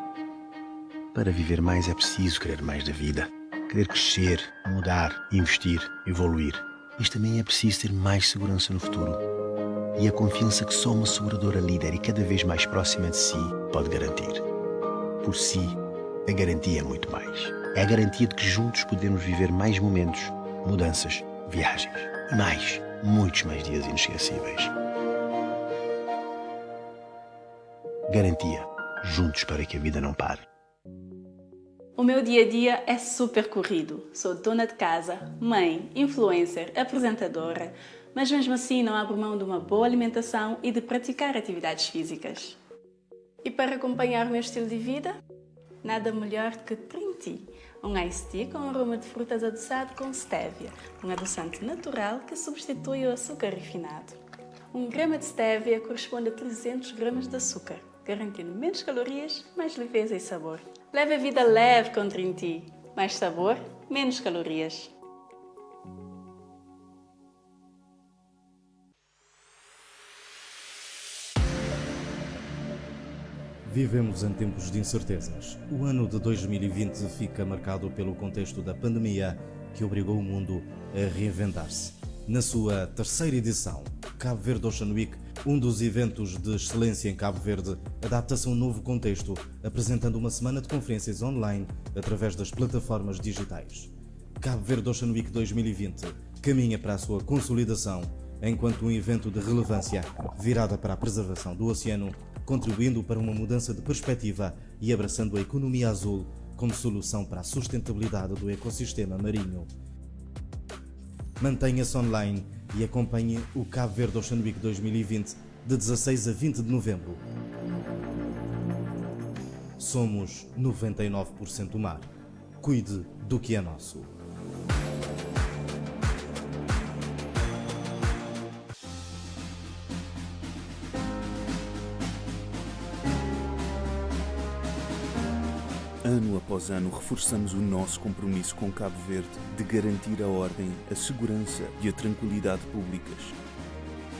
Para viver mais é preciso querer mais da vida. Querer crescer, mudar, investir, evoluir. Mas também é preciso ter mais segurança no futuro. E a confiança que só uma seguradora líder e cada vez mais próxima de si pode garantir. Por si, a garantia é muito mais. É a garantia de que juntos podemos viver mais momentos, mudanças, viagens e mais, muitos mais dias inesquecíveis. Garantia. Juntos para que a vida não pare. O meu dia a dia é super corrido. Sou dona de casa, mãe, influencer, apresentadora, mas mesmo assim não abro mão de uma boa alimentação e de praticar atividades físicas. E para acompanhar o meu estilo de vida, nada melhor que Trinity, um iced tea com aroma de frutas adoçado com stevia, um adoçante natural que substitui o açúcar refinado. 1 grama de stevia corresponde a 300 gramas de açúcar, garantindo menos calorias, mais leveza e sabor. Leve a vida leve com Trinity. Mais sabor, menos calorias. Vivemos em tempos de incertezas. O ano de 2020 fica marcado pelo contexto da pandemia que obrigou o mundo a reinventar-se. Na sua terceira edição, Cabo Verde Ocean Week, um dos eventos de excelência em Cabo Verde, adapta-se a um novo contexto, apresentando uma semana de conferências online através das plataformas digitais. Cabo Verde Ocean Week 2020 caminha para a sua consolidação enquanto um evento de relevância virada para a preservação do oceano, contribuindo para uma mudança de perspectiva e abraçando a economia azul como solução para a sustentabilidade do ecossistema marinho. Mantenha-se online e acompanhe o Cabo Verde Ocean Week 2020 de 16 a 20 de novembro. Somos 99% mar. Cuide do que é nosso. Ano após ano, reforçamos o nosso compromisso com Cabo Verde de garantir a ordem, a segurança e a tranquilidade públicas.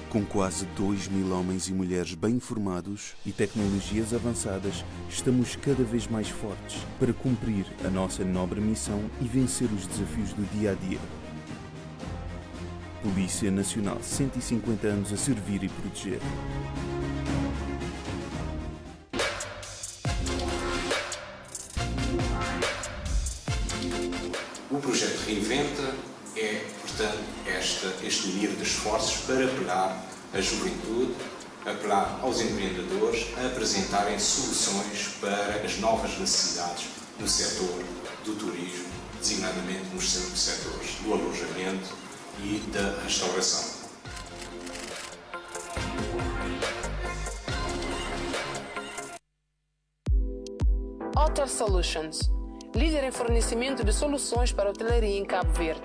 Com quase 2.000 homens e mulheres bem formados e tecnologias avançadas, estamos cada vez mais fortes para cumprir a nossa nobre missão e vencer os desafios do dia a dia. Polícia Nacional, 150 anos a servir e proteger. O projeto Reinventa é, portanto, este unir de esforços para apelar à juventude, apelar aos empreendedores a apresentarem soluções para as novas necessidades no setor do turismo, designadamente nos setores do alojamento e da restauração. Hotel Solutions, líder em fornecimento de soluções para hotelaria em Cabo Verde.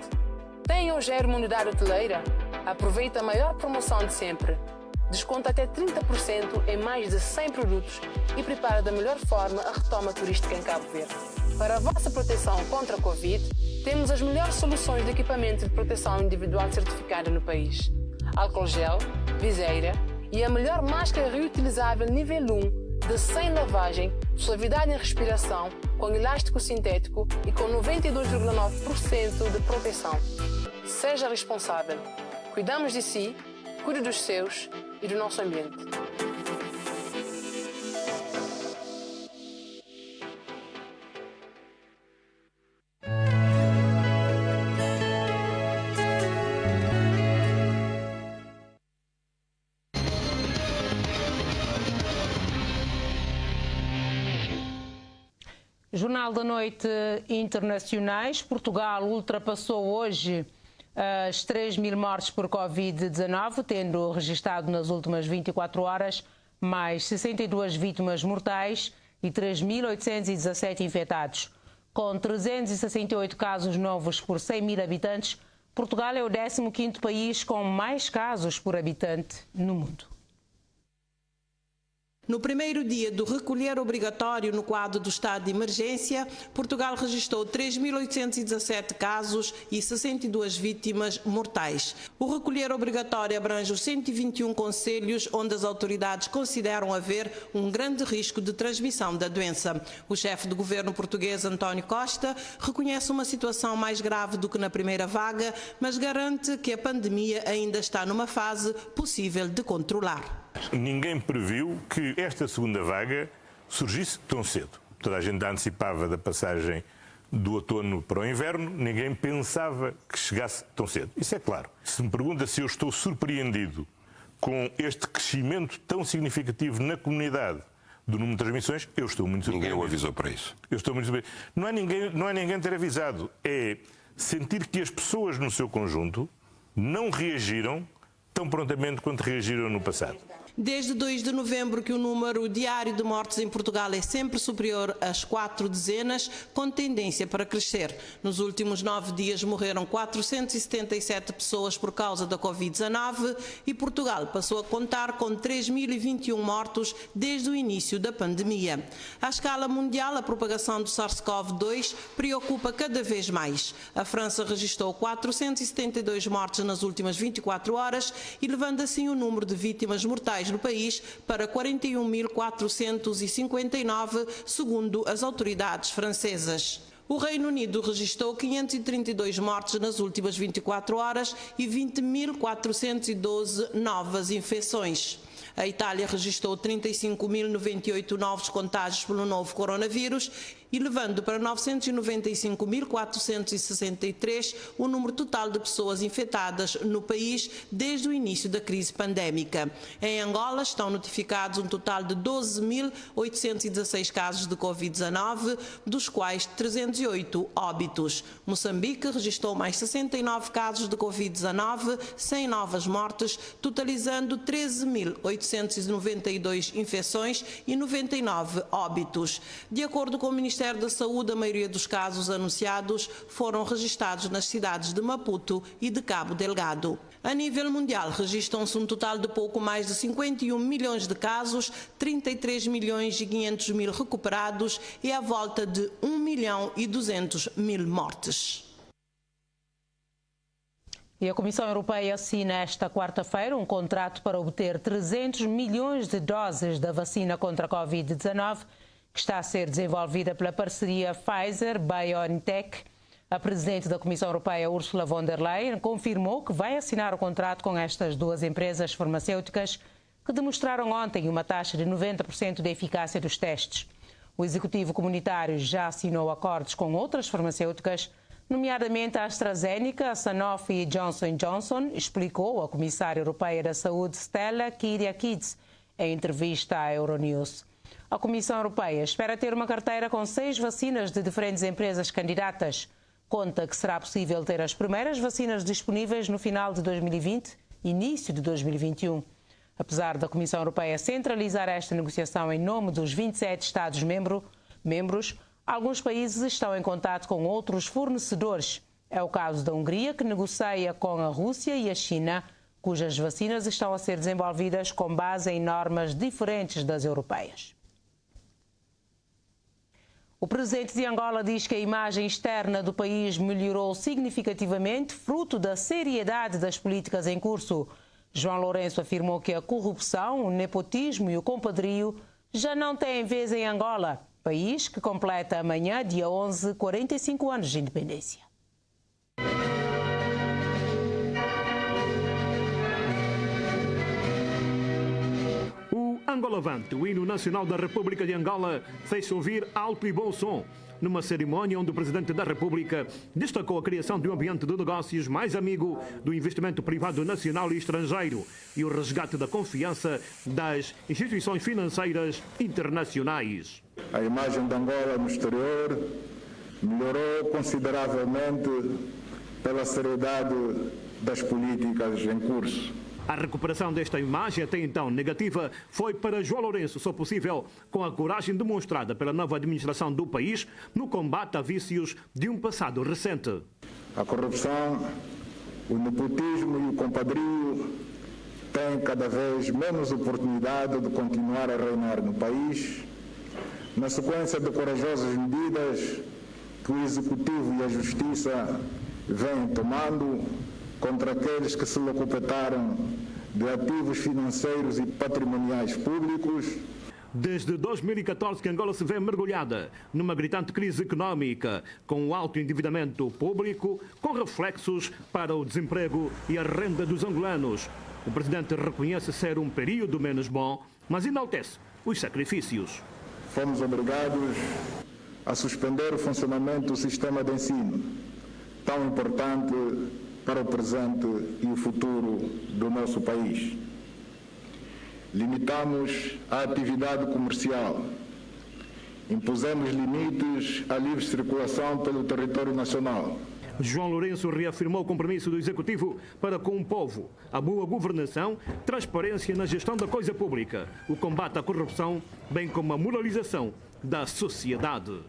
Tem ou gera uma unidade hoteleira? Aproveita a maior promoção de sempre. Desconta até 30% em mais de 100 produtos e prepara da melhor forma a retoma turística em Cabo Verde. Para a vossa proteção contra a Covid, temos as melhores soluções de equipamento de proteção individual certificada no país. Álcool gel, viseira e a melhor máscara reutilizável nível 1 de 100 lavagem, suavidade em respiração, com elástico sintético e com 92,9% de proteção. Seja responsável. Cuidamos de si, cuide dos seus e do nosso ambiente. Jornal da Noite Internacionais. Portugal ultrapassou hoje as 3.000 mortes por Covid-19, tendo registrado nas últimas 24 horas mais 62 vítimas mortais e 3.817 infectados. Com 368 casos novos por 100.000 habitantes, Portugal é o 15º país com mais casos por habitante no mundo. No primeiro dia do recolher obrigatório no quadro do estado de emergência, Portugal registrou 3.817 casos e 62 vítimas mortais. O recolher obrigatório abrange os 121 concelhos onde as autoridades consideram haver um grande risco de transmissão da doença. O chefe do governo português, António Costa, reconhece uma situação mais grave do que na primeira vaga, mas garante que a pandemia ainda está numa fase possível de controlar. Ninguém previu que esta segunda vaga surgisse tão cedo. Toda a gente antecipava da passagem do outono para o inverno, ninguém pensava que chegasse tão cedo. Isso é claro. Se me pergunta se eu estou surpreendido com este crescimento tão significativo na comunidade do número de transmissões, eu estou muito surpreendido. Ninguém o avisou para isso. Eu estou muito surpreendido. Não é ninguém ter avisado, é sentir que as pessoas no seu conjunto não reagiram tão prontamente quanto reagiram no passado. Desde 2 de novembro que o número diário de mortes em Portugal é sempre superior às 4 dezenas, com tendência para crescer. Nos últimos 9 dias morreram 477 pessoas por causa da Covid-19 e Portugal passou a contar com 3.021 mortos desde o início da pandemia. À escala mundial, a propagação do SARS-CoV-2 preocupa cada vez mais. A França registrou 472 mortes nas últimas 24 horas e levando assim o número de vítimas mortais no país para 41.459, segundo as autoridades francesas. O Reino Unido registrou 532 mortes nas últimas 24 horas e 20.412 novas infecções. A Itália registrou 35.098 novos contágios pelo novo coronavírus e levando para 995.463 o número total de pessoas infectadas no país desde o início da crise pandémica. Em Angola estão notificados um total de 12.816 casos de Covid-19, dos quais 308 óbitos. Moçambique registrou mais 69 casos de Covid-19, 100 novas mortes, totalizando 13.892 infecções e 99 óbitos. De acordo com o Ministério da Saúde, a maioria dos casos anunciados foram registrados nas cidades de Maputo e de Cabo Delgado. A nível mundial, registram-se um total de pouco mais de 51 milhões de casos, 33 milhões e 500 mil recuperados e à volta de 1.200.000 mortes. E a Comissão Europeia assina esta quarta-feira um contrato para obter 300 milhões de doses da vacina contra a Covid-19, que está a ser desenvolvida pela parceria Pfizer-BioNTech. A presidente da Comissão Europeia, Ursula von der Leyen, confirmou que vai assinar o contrato com estas duas empresas farmacêuticas que demonstraram ontem uma taxa de 90% de eficácia dos testes. O Executivo Comunitário já assinou acordos com outras farmacêuticas, nomeadamente a AstraZeneca, a Sanofi e Johnson & Johnson, explicou a Comissária Europeia da Saúde, Stella Kyriakides, em entrevista à Euronews. A Comissão Europeia espera ter uma carteira com 6 vacinas de diferentes empresas candidatas. Conta que será possível ter as primeiras vacinas disponíveis no final de 2020 e início de 2021. Apesar da Comissão Europeia centralizar esta negociação em nome dos 27 Estados-membros, membros, alguns países estão em contato com outros fornecedores. É o caso da Hungria, que negocia com a Rússia e a China, cujas vacinas estão a ser desenvolvidas com base em normas diferentes das europeias. O presidente de Angola diz que a imagem externa do país melhorou significativamente, fruto da seriedade das políticas em curso. João Lourenço afirmou que a corrupção, o nepotismo e o compadrio já não têm vez em Angola, país que completa amanhã, dia 11, 45 anos de independência. Angolavante, o hino nacional da República de Angola, fez-se ouvir alto e bom som numa cerimónia onde o Presidente da República destacou a criação de um ambiente de negócios mais amigo do investimento privado nacional e estrangeiro e o resgate da confiança das instituições financeiras internacionais. A imagem de Angola no exterior melhorou consideravelmente pela seriedade das políticas em curso. A recuperação desta imagem, até então negativa, foi para João Lourenço só possível com a coragem demonstrada pela nova administração do país no combate a vícios de um passado recente. A corrupção, o nepotismo e o compadrio têm cada vez menos oportunidade de continuar a reinar no país, na sequência de corajosas medidas que o Executivo e a Justiça vêm tomando contra aqueles que se locupetaram de ativos financeiros e patrimoniais públicos. Desde 2014 que Angola se vê mergulhada numa gritante crise económica, com o alto endividamento público, com reflexos para o desemprego e a renda dos angolanos. O presidente reconhece ser um período menos bom, mas enaltece os sacrifícios. Fomos obrigados a suspender o funcionamento do sistema de ensino, tão importante para o presente e o futuro do nosso país. Limitamos a atividade comercial, impusemos limites à livre circulação pelo território nacional. João Lourenço reafirmou o compromisso do Executivo para com o povo, a boa governação, transparência na gestão da coisa pública, o combate à corrupção, bem como a moralização da sociedade.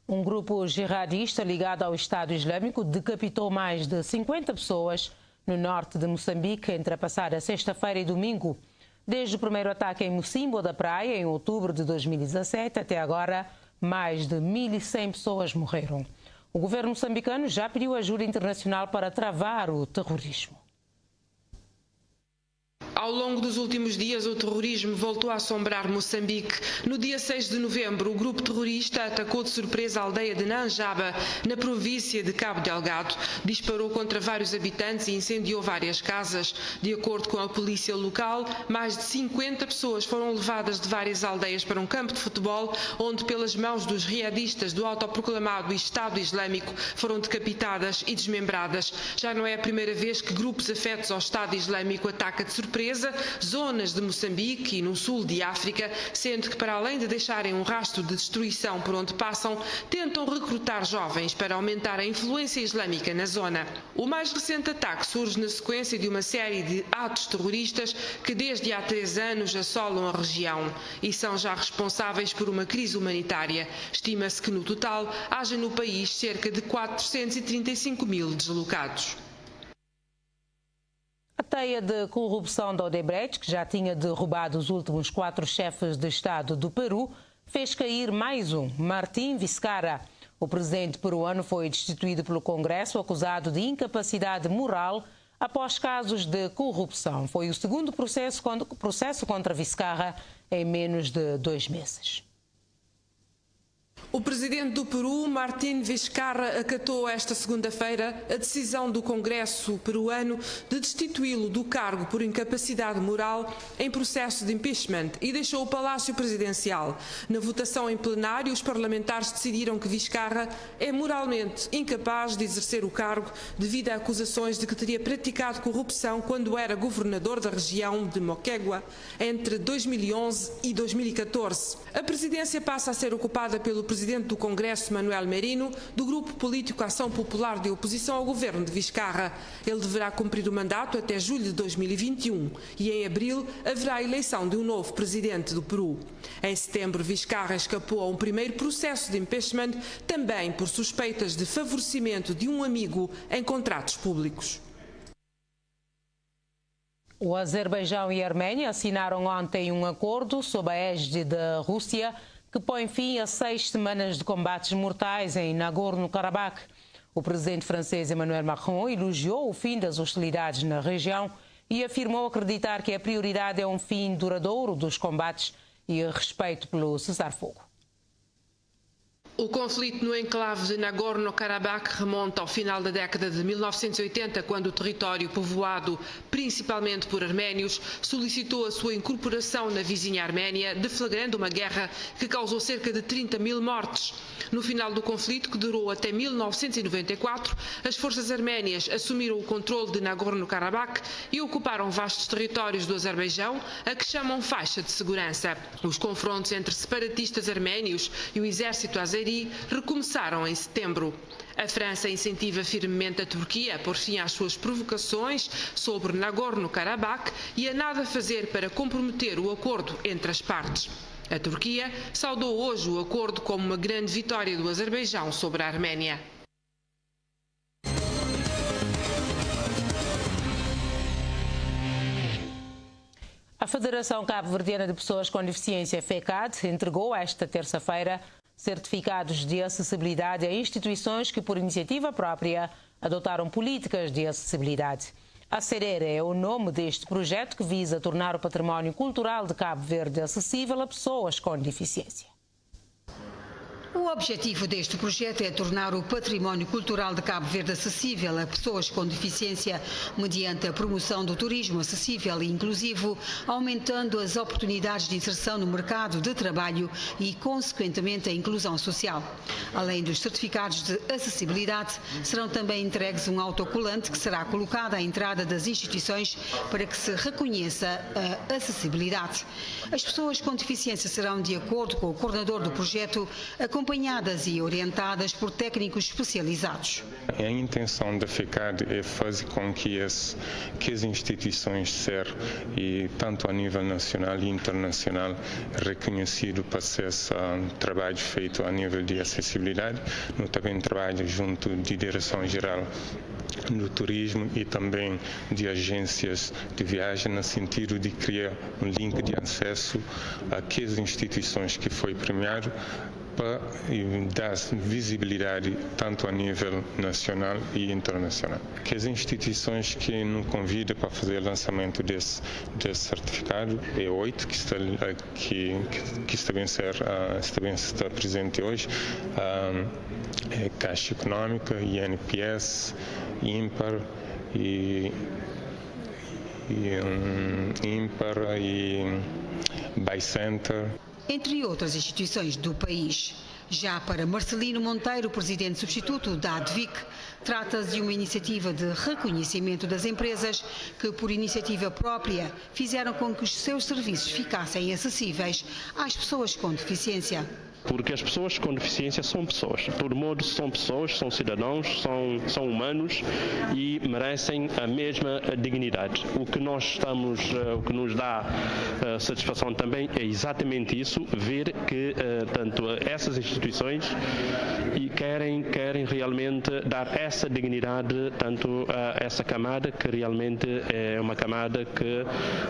Um grupo jihadista ligado ao Estado Islâmico decapitou mais de 50 pessoas no norte de Moçambique entre a passada sexta-feira e domingo. Desde o primeiro ataque em Mocimbo da Praia, em outubro de 2017, até agora, mais de 1.100 pessoas morreram. O governo moçambicano já pediu ajuda internacional para travar o terrorismo. Ao longo dos últimos dias, o terrorismo voltou a assombrar Moçambique. No dia 6 de novembro, o grupo terrorista atacou de surpresa a aldeia de Nanjaba, na província de Cabo Delgado. Disparou contra vários habitantes e incendiou várias casas. De acordo com a polícia local, mais de 50 pessoas foram levadas de várias aldeias para um campo de futebol, onde, pelas mãos dos riadistas do autoproclamado Estado Islâmico, foram decapitadas e desmembradas. Já não é a primeira vez que grupos afetos ao Estado Islâmico atacam de surpresa zonas de Moçambique e no sul de África, sendo que, para além de deixarem um rastro de destruição por onde passam, tentam recrutar jovens para aumentar a influência islâmica na zona. O mais recente ataque surge na sequência de uma série de atos terroristas que desde há 3 anos assolam a região e são já responsáveis por uma crise humanitária. Estima-se que no total haja no país cerca de 435 mil deslocados. A teia de corrupção da Odebrecht, que já tinha derrubado os últimos 4 chefes de Estado do Peru, fez cair mais um, Martín Vizcarra. O presidente peruano foi destituído pelo Congresso acusado de incapacidade moral após casos de corrupção. Foi o segundo processo contra Vizcarra em menos de 2 meses. O presidente do Peru, Martín Vizcarra, acatou esta segunda-feira a decisão do Congresso peruano de destituí-lo do cargo por incapacidade moral em processo de impeachment e deixou o Palácio Presidencial. Na votação em plenário, os parlamentares decidiram que Vizcarra é moralmente incapaz de exercer o cargo devido a acusações de que teria praticado corrupção quando era governador da região de Moquegua entre 2011 e 2014. A presidência passa a ser ocupada pelo presidente presidente do Congresso, Manuel Merino, do grupo político Ação Popular de oposição ao governo de Vizcarra. Ele deverá cumprir o mandato até julho de 2021 e em abril haverá a eleição de um novo presidente do Peru. Em setembro, Vizcarra escapou a um primeiro processo de impeachment, também por suspeitas de favorecimento de um amigo em contratos públicos. O Azerbaijão e a Arménia assinaram ontem um acordo sob a égide da Rússia que põe fim a 6 semanas de combates mortais em Nagorno-Karabakh. O presidente francês Emmanuel Macron elogiou o fim das hostilidades na região e afirmou acreditar que a prioridade é um fim duradouro dos combates e respeito pelo cessar-fogo. O conflito no enclave de Nagorno-Karabakh remonta ao final da década de 1980, quando o território povoado principalmente por arménios solicitou a sua incorporação na vizinha Arménia, deflagrando uma guerra que causou cerca de 30 mil mortes. No final do conflito, que durou até 1994, as forças arménias assumiram o controle de Nagorno-Karabakh e ocuparam vastos territórios do Azerbaijão, a que chamam faixa de segurança. Os confrontos entre separatistas arménios e o exército azeri recomeçaram em setembro. A França incentiva firmemente a Turquia a pôr fim às suas provocações sobre Nagorno-Karabakh e a nada fazer para comprometer o acordo entre as partes. A Turquia saudou hoje o acordo como uma grande vitória do Azerbaijão sobre a Arménia. A Federação Cabo-Verdiana de Pessoas com Deficiência, FECAD, entregou esta terça-feira certificados de acessibilidade a instituições que, por iniciativa própria, adotaram políticas de acessibilidade. Acerere é o nome deste projeto que visa tornar o património cultural de Cabo Verde acessível a pessoas com deficiência. O objetivo deste projeto é tornar o património cultural de Cabo Verde acessível a pessoas com deficiência mediante a promoção do turismo acessível e inclusivo, aumentando as oportunidades de inserção no mercado de trabalho e, consequentemente, a inclusão social. Além dos certificados de acessibilidade, serão também entregues um autocolante que será colocado à entrada das instituições para que se reconheça a acessibilidade. As pessoas com deficiência serão, de acordo com o coordenador do projeto, acompanhadas e orientadas por técnicos especializados. A intenção da FECAD é fazer com que as instituições sejam, tanto a nível nacional e internacional, reconhecido para acesso a trabalho feito a nível de acessibilidade, no também trabalho junto de Direção-Geral do Turismo e também de agências de viagem, no sentido de criar um link de acesso àquelas instituições que foi premiado, para dar visibilidade tanto a nível nacional e internacional. Que as instituições que nos convidam para fazer o lançamento desse certificado é 8 que está presente hoje, é Caixa Econômica, INPS, IMPAR e Bicenter, entre outras instituições do país. Já para Marcelino Monteiro, presidente substituto da ADVIC, trata-se de uma iniciativa de reconhecimento das empresas que, por iniciativa própria, fizeram com que os seus serviços ficassem acessíveis às pessoas com deficiência. Porque as pessoas com deficiência são pessoas, de todo modo são pessoas, são cidadãos, são humanos e merecem a mesma dignidade. O que nos dá satisfação também é exatamente isso, ver que tanto essas instituições querem realmente dar essa dignidade tanto a essa camada, que realmente é uma camada que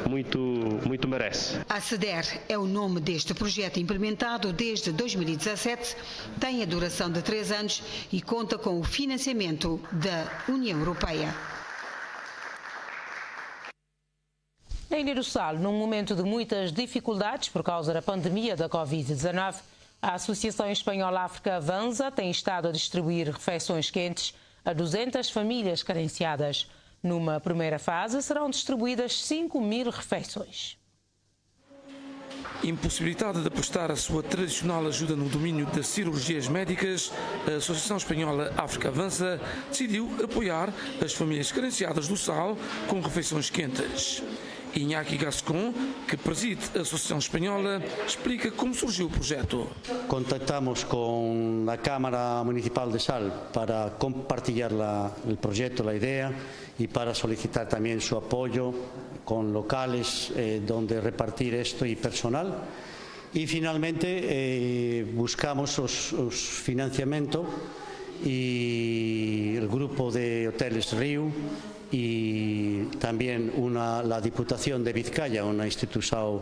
muito merece. A CEDER é o nome deste projeto implementado desde 2017, tem a duração de 3 anos e conta com o financiamento da União Europeia. Em Ilha do Sal, num momento de muitas dificuldades por causa da pandemia da Covid-19, a Associação Espanhola África Avança tem estado a distribuir refeições quentes a 200 famílias carenciadas. Numa primeira fase, serão distribuídas 5.000 refeições. Impossibilitada de prestar a sua tradicional ajuda no domínio das cirurgias médicas, a Associação Espanhola África Avança decidiu apoiar as famílias carenciadas do Sal com refeições quentes. Iñaki Gascon, que preside a Associação Espanhola, explica como surgiu o projeto. Contactamos con la Cámara Municipal de Sal para compartir el proyecto, la idea, y para solicitar también su apoyo con locales donde repartir esto y personal. Y finalmente buscamos los financiamiento y el grupo de Hoteles Río y también la Diputación de Vizcaya, una institución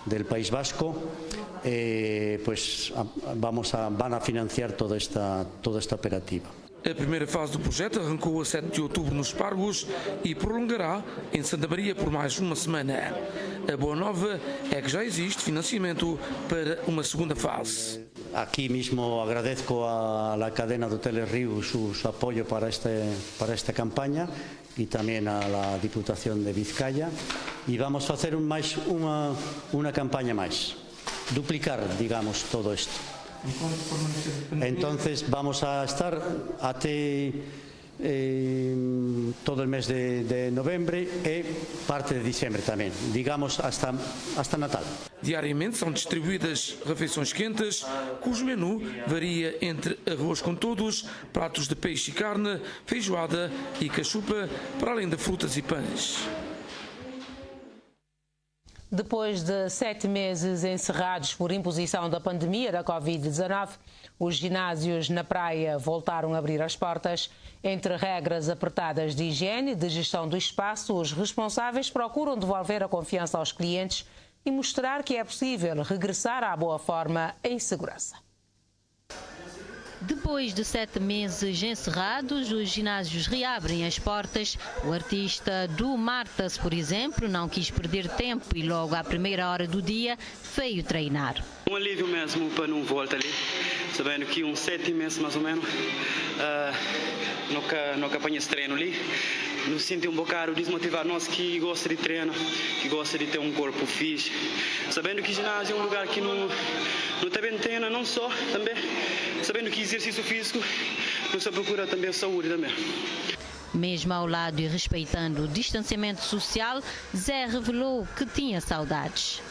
del País Vasco, pues van a financiar toda esta operativa. A primeira fase do projeto arrancou a 7 de outubro nos Pargos e prolongará em Santa Maria por mais uma semana. A boa nova é que já existe financiamento para uma segunda fase. Aquí mismo agradezco a la cadena de Hoteles Río su apoyo para esta campaña y también a la Diputación de Vizcaya, y vamos a hacer una campaña más, duplicar, digamos, todo esto. Entonces vamos a estar hasta todo el mes de noviembre y parte de diciembre también, digamos hasta Natal. Diariamente são distribuídas refeições quentes, cujo menu varia entre arroz com todos, pratos de peixe e carne, feijoada e cachupa, para além de frutas e pães. Depois de 7 meses encerrados por imposição da pandemia da Covid-19, os ginásios na praia voltaram a abrir as portas. Entre regras apertadas de higiene e de gestão do espaço, os responsáveis procuram devolver a confiança aos clientes e mostrar que é possível regressar à boa forma em segurança. Depois de 7 meses encerrados, os ginásios reabrem as portas. O artista do Martas, por exemplo, não quis perder tempo e logo à primeira hora do dia veio treinar. Um alívio mesmo para não voltar ali, sabendo que 7 meses mais ou menos, nunca apanhei esse treino ali. Nos senti um bocado desmotivado, nós que gosta de treino, que gosta de ter um corpo fixe, sabendo que ginásio é um lugar que não tem treino, não só, também, sabendo que exercício físico, não só procura também a saúde também. Mesmo ao lado e respeitando o distanciamento social, Zé revelou que tinha saudades.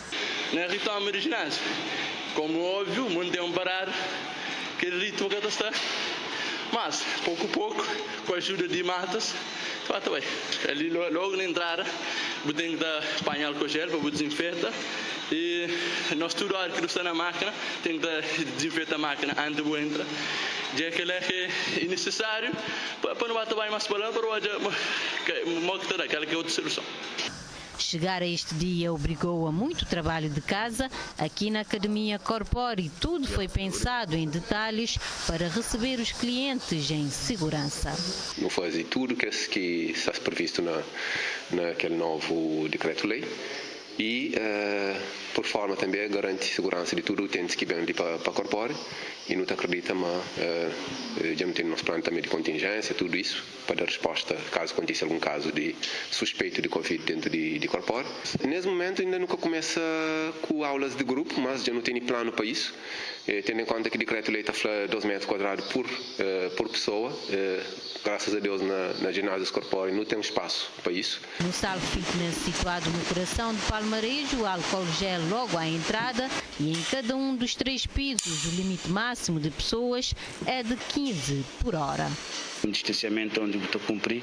Não retoma de ginásio, como óbvio, o mundo é parar, aquele ritmo que está, mas pouco a pouco, com a ajuda de matas, está bem. Ali logo na entrada, eu tenho que dar paño álcool gel para desinfetar. E nós tudo hora que está na máquina, tem que desinfetar a máquina antes de entrar. Já que é necessário para não bater mais balão, para mostrar aquela que é outra solução. Chegar a este dia obrigou a muito trabalho de casa. Aqui na Academia Corpore tudo foi pensado em detalhes para receber os clientes em segurança. Não fazer tudo que está previsto naquele novo decreto-lei e, por forma também, garante segurança de tudo utentes que vêm para a Corpore. E não acredita, mas já temos nosso plano também de contingência, tudo isso, para dar resposta caso aconteça algum caso de suspeito de Covid dentro de Corpore. Nesse momento ainda nunca começa com aulas de grupo, mas já não tem plano para isso, tendo em conta que o decreto-lei está 2 metros quadrados por pessoa. Graças a Deus na ginásio Corpore não tem espaço para isso. No Sal Fitness, situado no coração de Palmarejo, o álcool gel logo à entrada e em cada um dos 3 pisos o limite máximo de pessoas é de 15 por hora. Um distanciamento onde eu estou a cumprir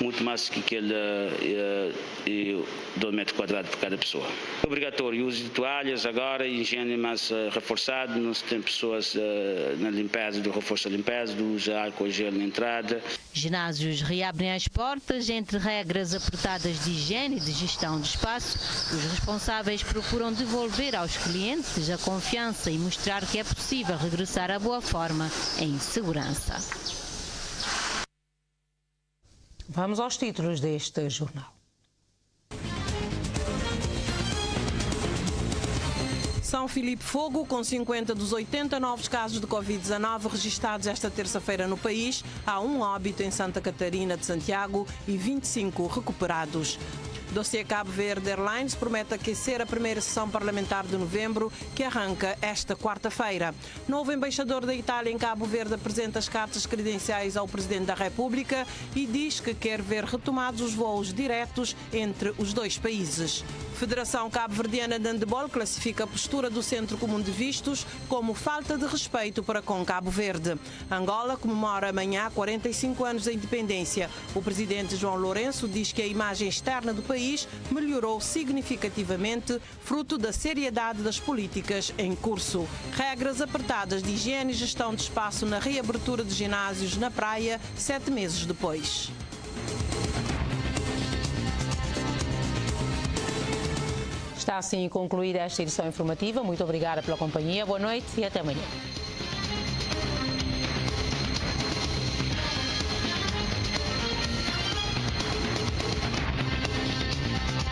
muito mais que aquele 2 metros quadrados por cada pessoa. Obrigatório o uso de toalhas agora, higiene mais reforçado, nós temos pessoas na limpeza, do reforço da limpeza, do uso de álcool gel na entrada. Ginásios reabrem as portas. Entre regras apertadas de higiene e de gestão de espaço, os responsáveis procuram devolver aos clientes a confiança e mostrar que é possível regressar à boa forma em segurança. Vamos aos títulos deste jornal. São Filipe Fogo, com 50 dos 80 novos casos de Covid-19 registrados esta terça-feira no país, há um óbito em Santa Catarina de Santiago e 25 recuperados. Dossiê Cabo Verde Airlines promete aquecer a primeira sessão parlamentar de novembro, que arranca esta quarta-feira. Novo embaixador da Itália em Cabo Verde apresenta as cartas credenciais ao Presidente da República e diz que quer ver retomados os voos diretos entre os dois países. Federação Cabo-Verdiana de Handebol classifica a postura do Centro Comum de Vistos como falta de respeito para com Cabo Verde. Angola comemora amanhã 45 anos da independência. O presidente João Lourenço diz que a imagem externa do país melhorou significativamente, fruto da seriedade das políticas em curso. Regras apertadas de higiene e gestão de espaço na reabertura de ginásios na praia 7 meses depois. Está assim concluída esta edição informativa. Muito obrigada pela companhia. Boa noite e até amanhã.